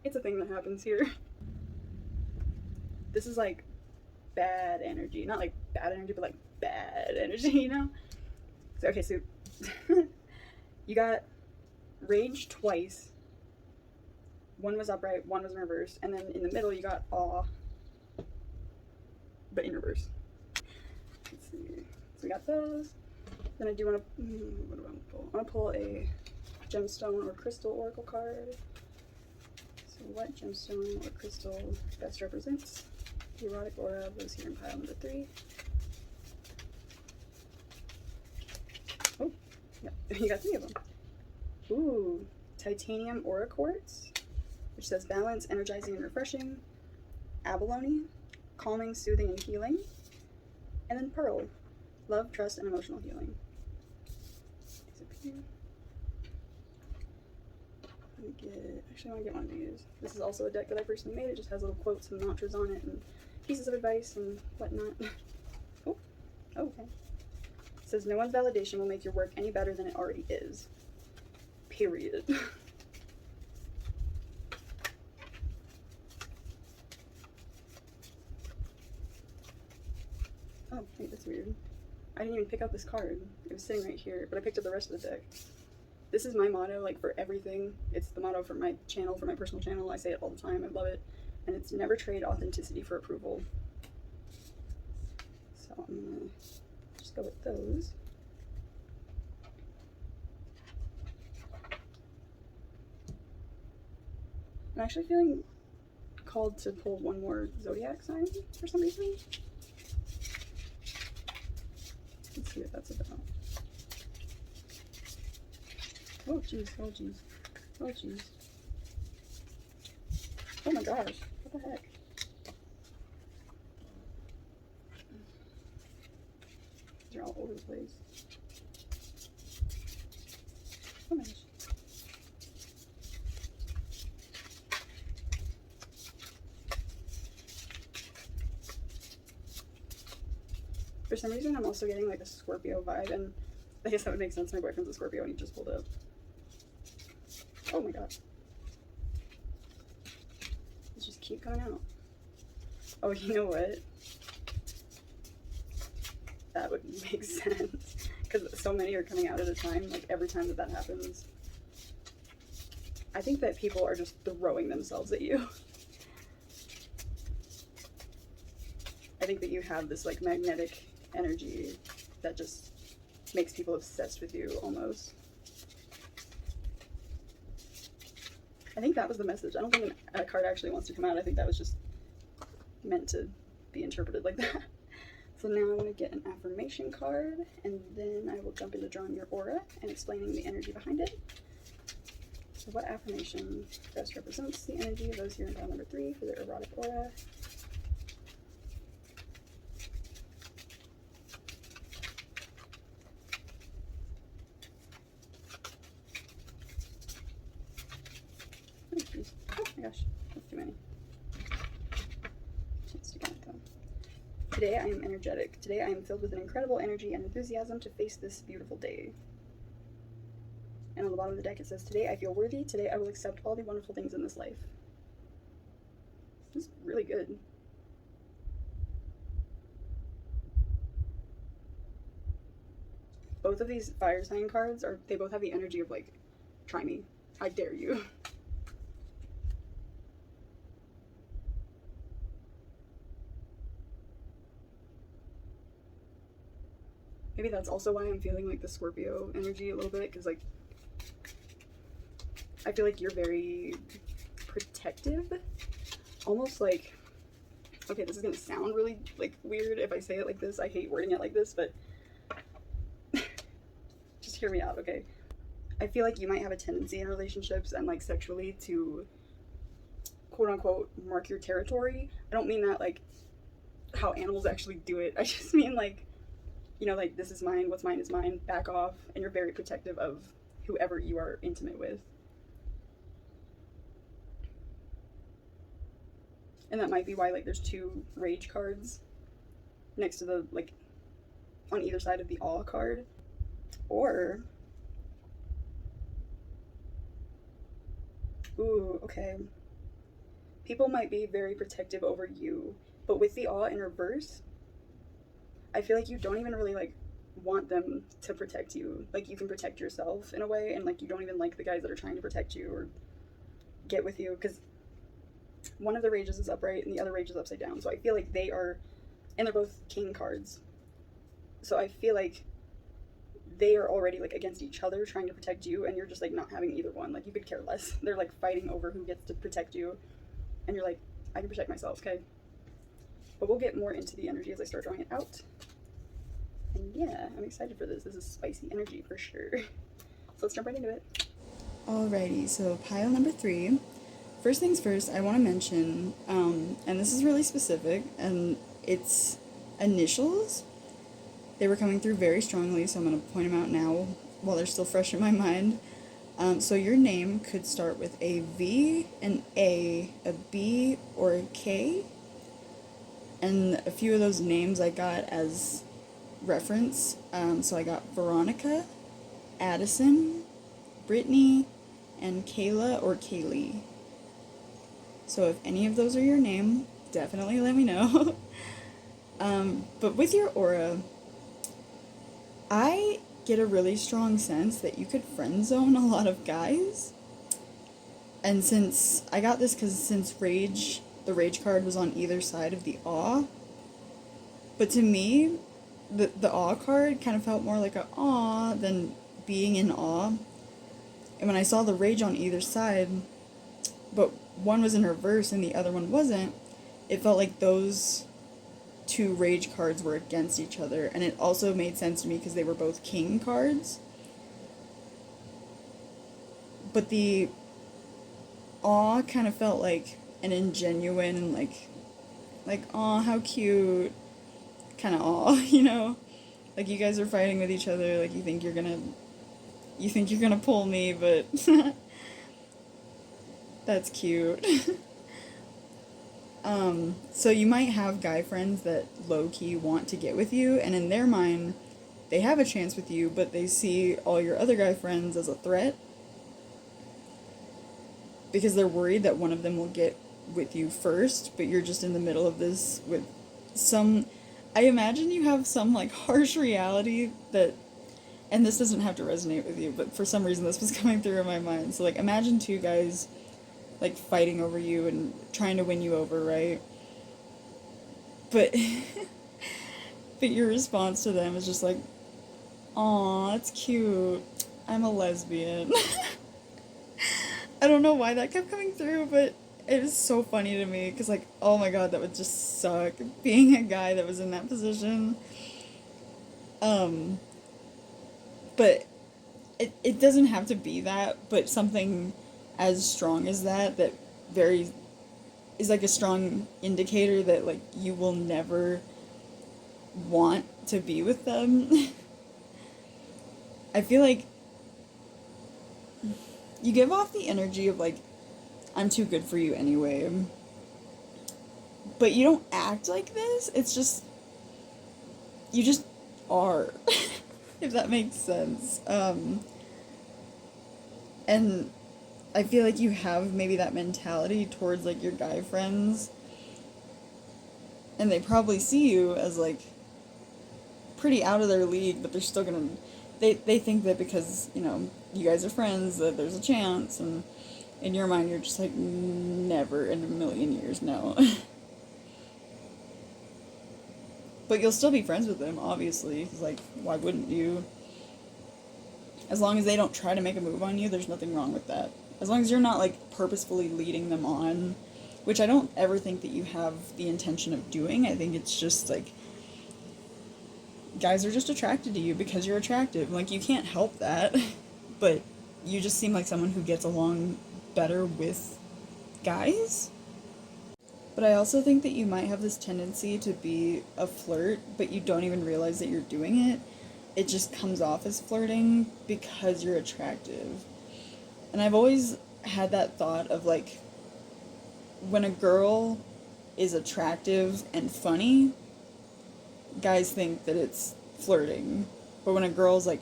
It's a thing that happens here. This is like bad energy. Not like bad energy, but like bad energy, you know? So, okay, so you got rage twice. One was upright, one was in reverse, and then in the middle you got awe, but in reverse. Let's see. So we got those. Then I do want to, what do I want to pull? I want to pull a gemstone or crystal oracle card. So what gemstone or crystal best represents the erotic aura of those here in pile number 3? Oh, yep, you got 3 of them. Ooh, titanium aura quartz, which says balance, energizing, and refreshing. Abalone, calming, soothing, and healing. And then pearl, love, trust, and emotional healing. Disappear. Actually, I want to get one of these. This is also a deck that I personally made. It just has little quotes and mantras on it and pieces of advice and whatnot. Oh, okay. It says, no one's validation will make your work any better than it already is. Period. Oh, wait, that's weird. I didn't even pick up this card. It was sitting right here, but I picked up the rest of the deck. This is my motto, like, for everything. It's the motto for my channel, for my personal channel. I say it all the time. I love it. And it's never trade authenticity for approval. So I'm gonna just go with those. I'm actually feeling called to pull one more zodiac sign for some reason. Let's see what that's about. Oh jeez, oh jeez, oh jeez. Oh my gosh, what the heck? They're all over the place. Oh my gosh. For some reason, I'm also getting like a Scorpio vibe, and I guess that would make sense. My boyfriend's a Scorpio, and he just pulled up. Oh my god. Let's just keep coming out. Oh, you know what? That would make sense. Because so many are coming out at a time, like every time that happens. I think that people are just throwing themselves at you. I think that you have this like magnetic energy that just makes people obsessed with you almost. I think that was the message. I don't think a card actually wants to come out. I think that was just meant to be interpreted like that. So now I'm going to get an affirmation card, and then I will jump into drawing your aura and explaining the energy behind it. So what affirmation best represents the energy of those here in pile number 3 for their erotic aura? Oh my gosh, that's too many. Chance to count them. Today I am energetic. Today I am filled with an incredible energy and enthusiasm to face this beautiful day. And on the bottom of the deck it says, today I feel worthy. Today I will accept all the wonderful things in this life. This is really good. Both of these fire sign cards they both have the energy of like, try me. I dare you. Maybe that's also why I'm feeling like the Scorpio energy a little bit, because like I feel like you're very protective, almost like, okay, this is gonna sound really like weird if I say it like this. I hate wording it like this, but just hear me out, okay? I feel like you might have a tendency in relationships and like sexually to quote unquote mark your territory. I don't mean that like how animals actually do it. I just mean like, you know, like, this is mine, what's mine is mine, back off, and you're very protective of whoever you are intimate with. And that might be why, like, there's 2 rage cards next to the, like, on either side of the awe card. Or, ooh, okay. People might be very protective over you, but with the awe in reverse, I feel like you don't even really like want them to protect you. Like, you can protect yourself in a way, and like you don't even like the guys that are trying to protect you or get with you, because one of the rages is upright and the other rage is upside down. So I feel like they are, and they're both king cards. So I feel like they are already like against each other trying to protect you, and you're just like not having either one. Like you could care less. They're like fighting over who gets to protect you, and you're like, I can protect myself, okay? But we'll get more into the energy as I start drawing it out. And yeah, I'm excited for this. This is spicy energy for sure. So let's jump right into it. Alrighty, so pile number 3. First things first, I want to mention, and this is really specific, and it's initials. They were coming through very strongly, so I'm going to point them out now while they're still fresh in my mind. So your name could start with a V, an A, a B, or a K. And a few of those names I got as reference. So I got Veronica, Addison, Brittany, and Kayla or Kaylee. So if any of those are your name, definitely let me know. But with your aura, I get a really strong sense that you could friend zone a lot of guys. And since I got this since rage, the rage card was on either side of the awe. But to me, the awe card kind of felt more like a awe than being in awe. And when I saw the rage on either side, but one was in reverse and the other one wasn't, it felt like those 2 rage cards were against each other, and it also made sense to me because they were both king cards. But the awe kind of felt like an ingenuine, like aw, how cute kind of awe, you know? Like you guys are fighting with each other, like you think you're gonna pull me, but that's cute. So you might have guy friends that low-key want to get with you, and in their mind, they have a chance with you, but they see all your other guy friends as a threat because they're worried that one of them will get with you first, but you're just in the middle of this with some... I imagine you have some, like, harsh reality that... And this doesn't have to resonate with you, but for some reason this was coming through in my mind. So, like, imagine 2 guys like fighting over you and trying to win you over, right? But but your response to them is just like, aw, that's cute. I'm a lesbian. I don't know why that kept coming through, but it was so funny to me because, like, oh my god, that would just suck being a guy that was in that position. But it doesn't have to be that, but something as strong as that is like a strong indicator that, like, you will never want to be with them. I feel like you give off the energy of, like, I'm too good for you anyway. But you don't act like this. It's just, you just are, if that makes sense. And I feel like you have maybe that mentality towards, like, your guy friends, and they probably see you as, like, pretty out of their league, but they're still gonna, they think that because, you know, you guys are friends, that there's a chance, and in your mind you're just like, never in a million years, no. But you'll still be friends with them, obviously, because, like, why wouldn't you? As long as they don't try to make a move on you, there's nothing wrong with that. As long as you're not, like, purposefully leading them on, which I don't ever think that you have the intention of doing. I think it's just, like, guys are just attracted to you because you're attractive. Like, you can't help that, but you just seem like someone who gets along better with guys. But I also think that you might have this tendency to be a flirt, but you don't even realize that you're doing it. It just comes off as flirting because you're attractive. And I've always had that thought of, like, when a girl is attractive and funny, guys think that it's flirting. But when a girl's, like,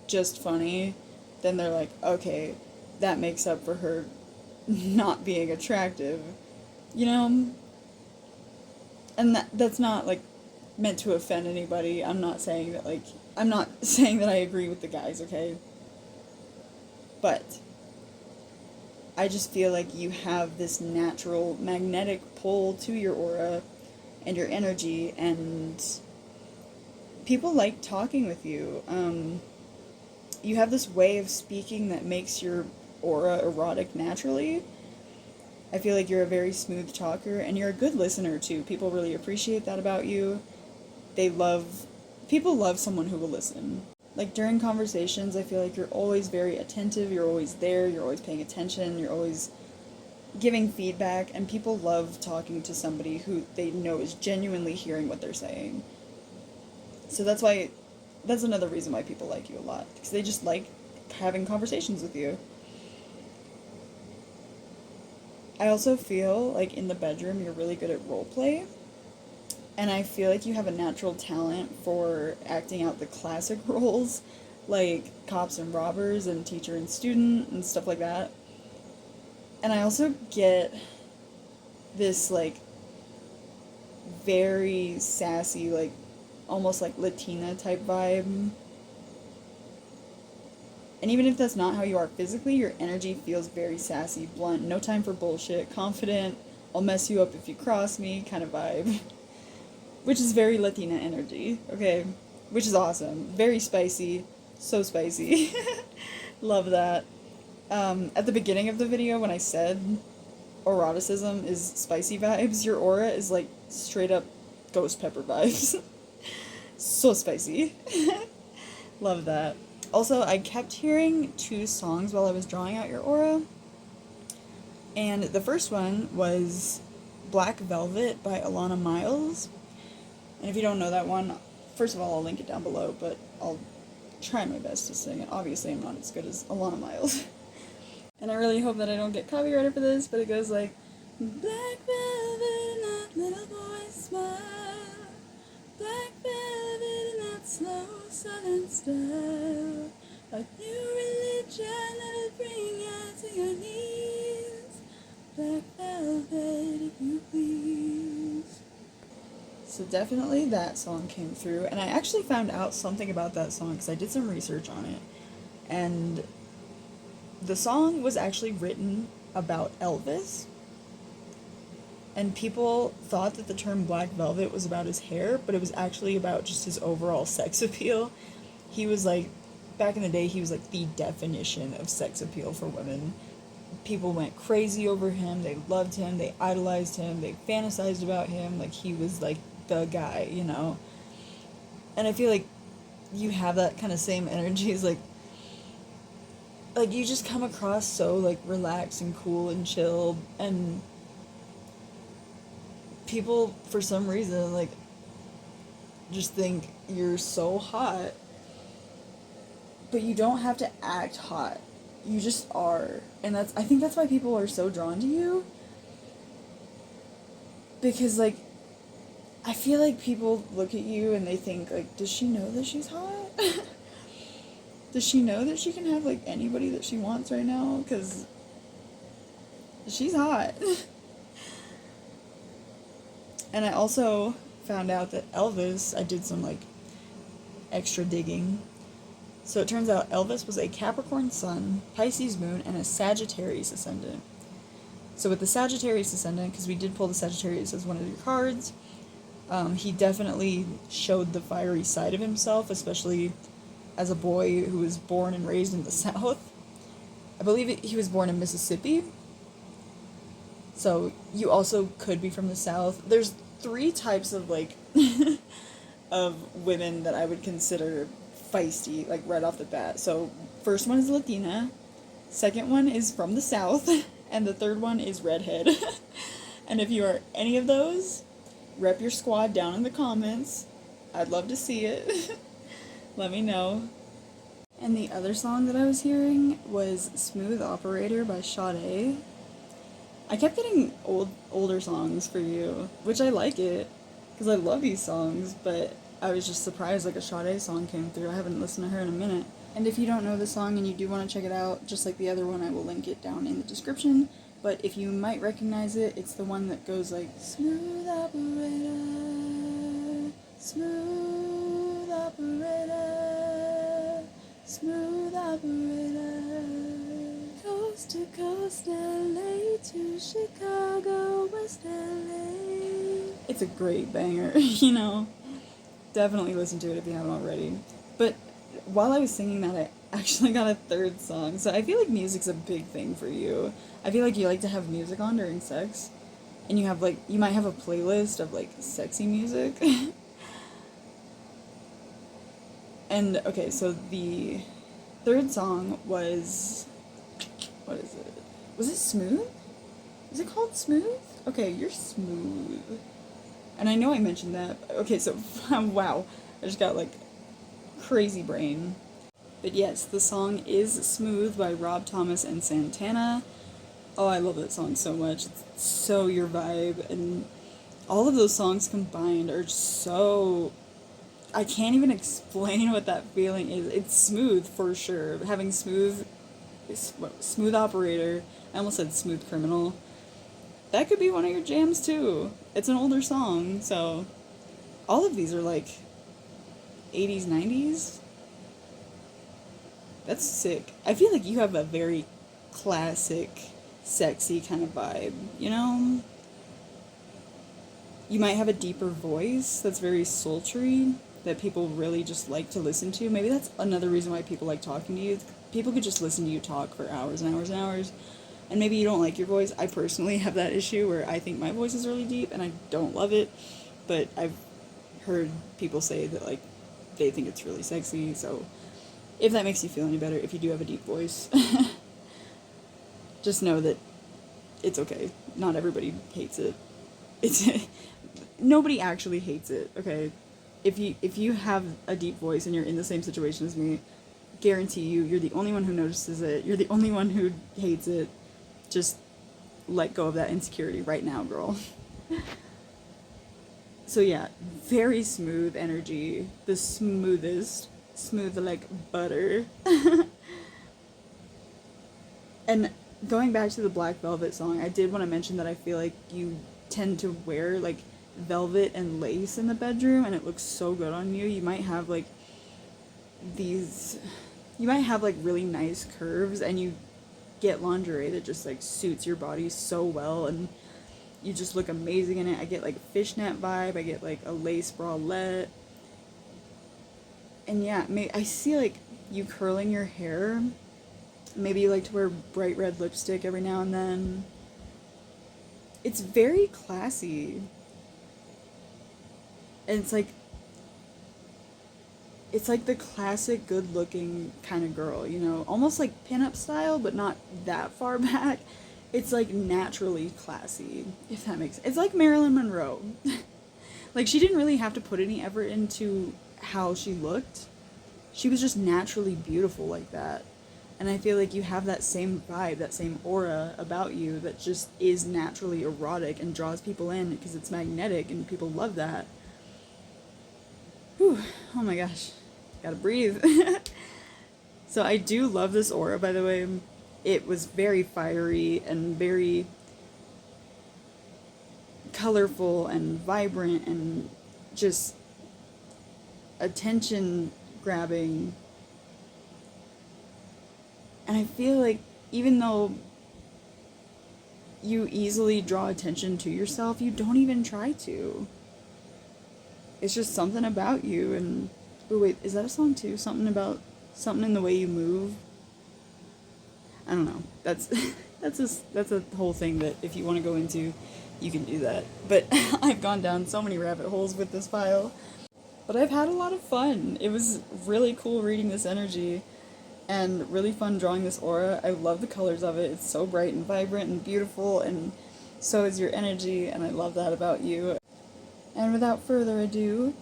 just funny, then they're like, okay, that makes up for her not being attractive. You know? And that's not, like, meant to offend anybody. I'm not saying that I agree with the guys, okay? But I just feel like you have this natural magnetic pull to your aura and your energy, and people like talking with you. you have this way of speaking that makes your aura erotic naturally. I feel like you're a very smooth talker, and you're a good listener too. People really appreciate that about you. People love someone who will listen. Like during conversations, I feel like you're always very attentive, you're always there, you're always paying attention, you're always giving feedback, and people love talking to somebody who they know is genuinely hearing what they're saying. So that's another reason why people like you a lot, because they just like having conversations with you. I also feel like in the bedroom you're really good at roleplay, and I feel like you have a natural talent for acting out the classic roles, like cops and robbers and teacher and student and stuff like that. And I also get this, like, very sassy, like, almost like Latina type vibe. And even if that's not how you are physically, your energy feels very sassy, blunt, no time for bullshit, confident, I'll mess you up if you cross me kind of vibe. Which is very Latina energy, okay? Which is awesome. Very spicy. So spicy. Love that. At the beginning of the video, when I said eroticism is spicy vibes, your aura is like straight up ghost pepper vibes. So spicy. Love that. Also, I kept hearing 2 songs while I was drawing out your aura. And the first one was Black Velvet by Alanah Myles. And if you don't know that one, first of all, I'll link it down below, but I'll try my best to sing it. Obviously, I'm not as good as Alanah Myles. And I really hope that I don't get copyrighted for this, but it goes like, Black velvet in that little boy's smile, black velvet in that slow southern style, a new religion that'll bring you to your knees, black velvet if you please. So definitely that song came through, and I actually found out something about that song because I did some research on it, and the song was actually written about Elvis, and people thought that the term Black Velvet was about his hair, but it was actually about just his overall sex appeal. He was like, back in the day, he was like the definition of sex appeal for women. People went crazy over him, they loved him, they idolized him, they fantasized about him, like he was like the guy, you know? And I feel like you have that kind of same energy as like you just come across so, like, relaxed and cool and chill, and people, for some reason, like, just think you're so hot, but you don't have to act hot. You just are, and I think that's why people are so drawn to you, because, like, I feel like people look at you and they think, like, does she know that she's hot? Does she know that she can have, like, anybody that she wants right now? Because she's hot. And I also found out that Elvis, I did some, like, extra digging. So it turns out Elvis was a Capricorn sun, Pisces moon, and a Sagittarius ascendant. So with the Sagittarius ascendant, because we did pull the Sagittarius as one of your cards, he definitely showed the fiery side of himself, especially as a boy who was born and raised in the South. I believe he was born in Mississippi. So you also could be from the South. There's 3 types of, like, of women that I would consider feisty, like, right off the bat. So first one is Latina, second one is from the South, and the third one is redhead. And if you are any of those, rep your squad down in the comments. I'd love to see it. Let me know. And the other song that I was hearing was Smooth Operator by Sade. I kept getting older songs for you, which I like it, because I love these songs, but I was just surprised like a Sade song came through. I haven't listened to her in a minute. And if you don't know the song and you do want to check it out, just like the other one, I will link it down in the description. But if you might recognize it, it's the one that goes like, Smooth Operator, Smooth Operator, Smooth Operator, coast to coast, LA to Chicago, West LA. It's a great banger, Definitely listen to it if you haven't already. But while I was singing that, actually got a third song. So I feel like music's a big thing for you. I feel like you like to have music on during sex. And you have like, you might have a playlist of like sexy music. And okay, so the third song was, what is it? Was it Smooth? Is it called Smooth? Okay, you're smooth. And I know I mentioned that. Okay, so, wow. I just got, like, crazy brain. But yes, the song is Smooth by Rob Thomas and Santana. Oh, I love that song so much. It's so your vibe. And all of those songs combined are just so... I can't even explain what that feeling is. It's smooth, for sure. Having smooth operator. I almost said smooth criminal. That could be one of your jams too. It's an older song, so all of these are like 80s, 90s. That's sick. I feel like you have a very classic, sexy kind of vibe, you know? You might have a deeper voice that's very sultry that people really just like to listen to. Maybe that's another reason why people like talking to you. People could just listen to you talk for hours and hours and hours. And maybe you don't like your voice. I personally have that issue where I think my voice is really deep and I don't love it. But I've heard people say that, like, they think it's really sexy. So if that makes you feel any better, if you do have a deep voice, just know that it's okay. Not everybody hates it. Nobody actually hates it, okay? If you have a deep voice and you're in the same situation as me, guarantee you're the only one who notices it. You're the only one who hates it. Just let go of that insecurity right now, girl. So yeah, very smooth energy. The smoothest. Smooth like butter. And going back to the Black Velvet song, I did want to mention that I feel like you tend to wear like velvet and lace in the bedroom and it looks so good on you. You might have like really nice curves and you get lingerie that just like suits your body so well and you just look amazing in it. I get like a fishnet vibe, I get like a lace bralette. And yeah, I see like you curling your hair. Maybe you like to wear bright red lipstick every now and then. It's very classy. And it's like the classic good-looking kind of girl, you know? Almost like pinup style, but not that far back. It's like naturally classy, if that makes sense. It's like Marilyn Monroe. Like, she didn't really have to put any effort into how she looked. She was just naturally beautiful like that. And I feel like you have that same vibe, that same aura about you that just is naturally erotic and draws people in because it's magnetic and people love that. Whew, oh my gosh, gotta breathe. So I do love this aura, by the way. It was very fiery and very colorful and vibrant and just attention grabbing. And I feel like even though you easily draw attention to yourself, you don't even try to. It's just something about you. And oh wait, is that a song too? Something in the way you move. I don't know. That's a whole thing that if you want to go into, you can do that. But I've gone down so many rabbit holes with this file. But I've had a lot of fun. It was really cool reading this energy and really fun drawing this aura. I love the colors of it. It's so bright and vibrant and beautiful, and so is your energy, and I love that about you. And without further ado,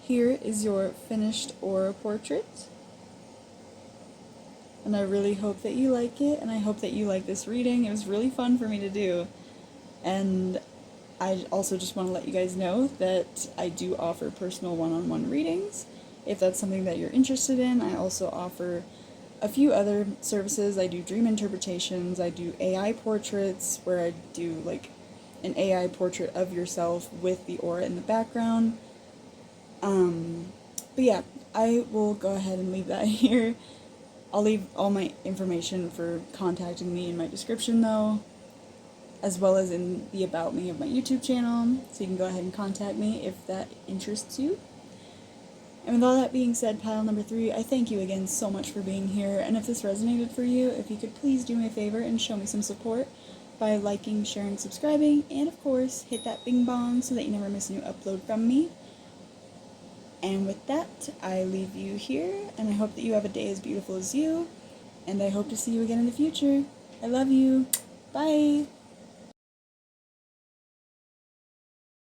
here is your finished aura portrait. And I really hope that you like it, and I hope that you like this reading. It was really fun for me to do. And I also just want to let you guys know that I do offer personal one-on-one readings. If that's something that you're interested in, I also offer a few other services. I do dream interpretations, I do AI portraits, where I do like an AI portrait of yourself with the aura in the background. But yeah, I will go ahead and leave that here. I'll leave all my information for contacting me in my description though, as well as in the about me of my YouTube channel, so you can go ahead and contact me if that interests you. And with all that being said, pile number 3, I thank you again so much for being here, and if this resonated for you, if you could please do me a favor and show me some support by liking, sharing, subscribing, and of course, hit that bing bong so that you never miss a new upload from me. And with that, I leave you here, and I hope that you have a day as beautiful as you, and I hope to see you again in the future. I love you. Bye!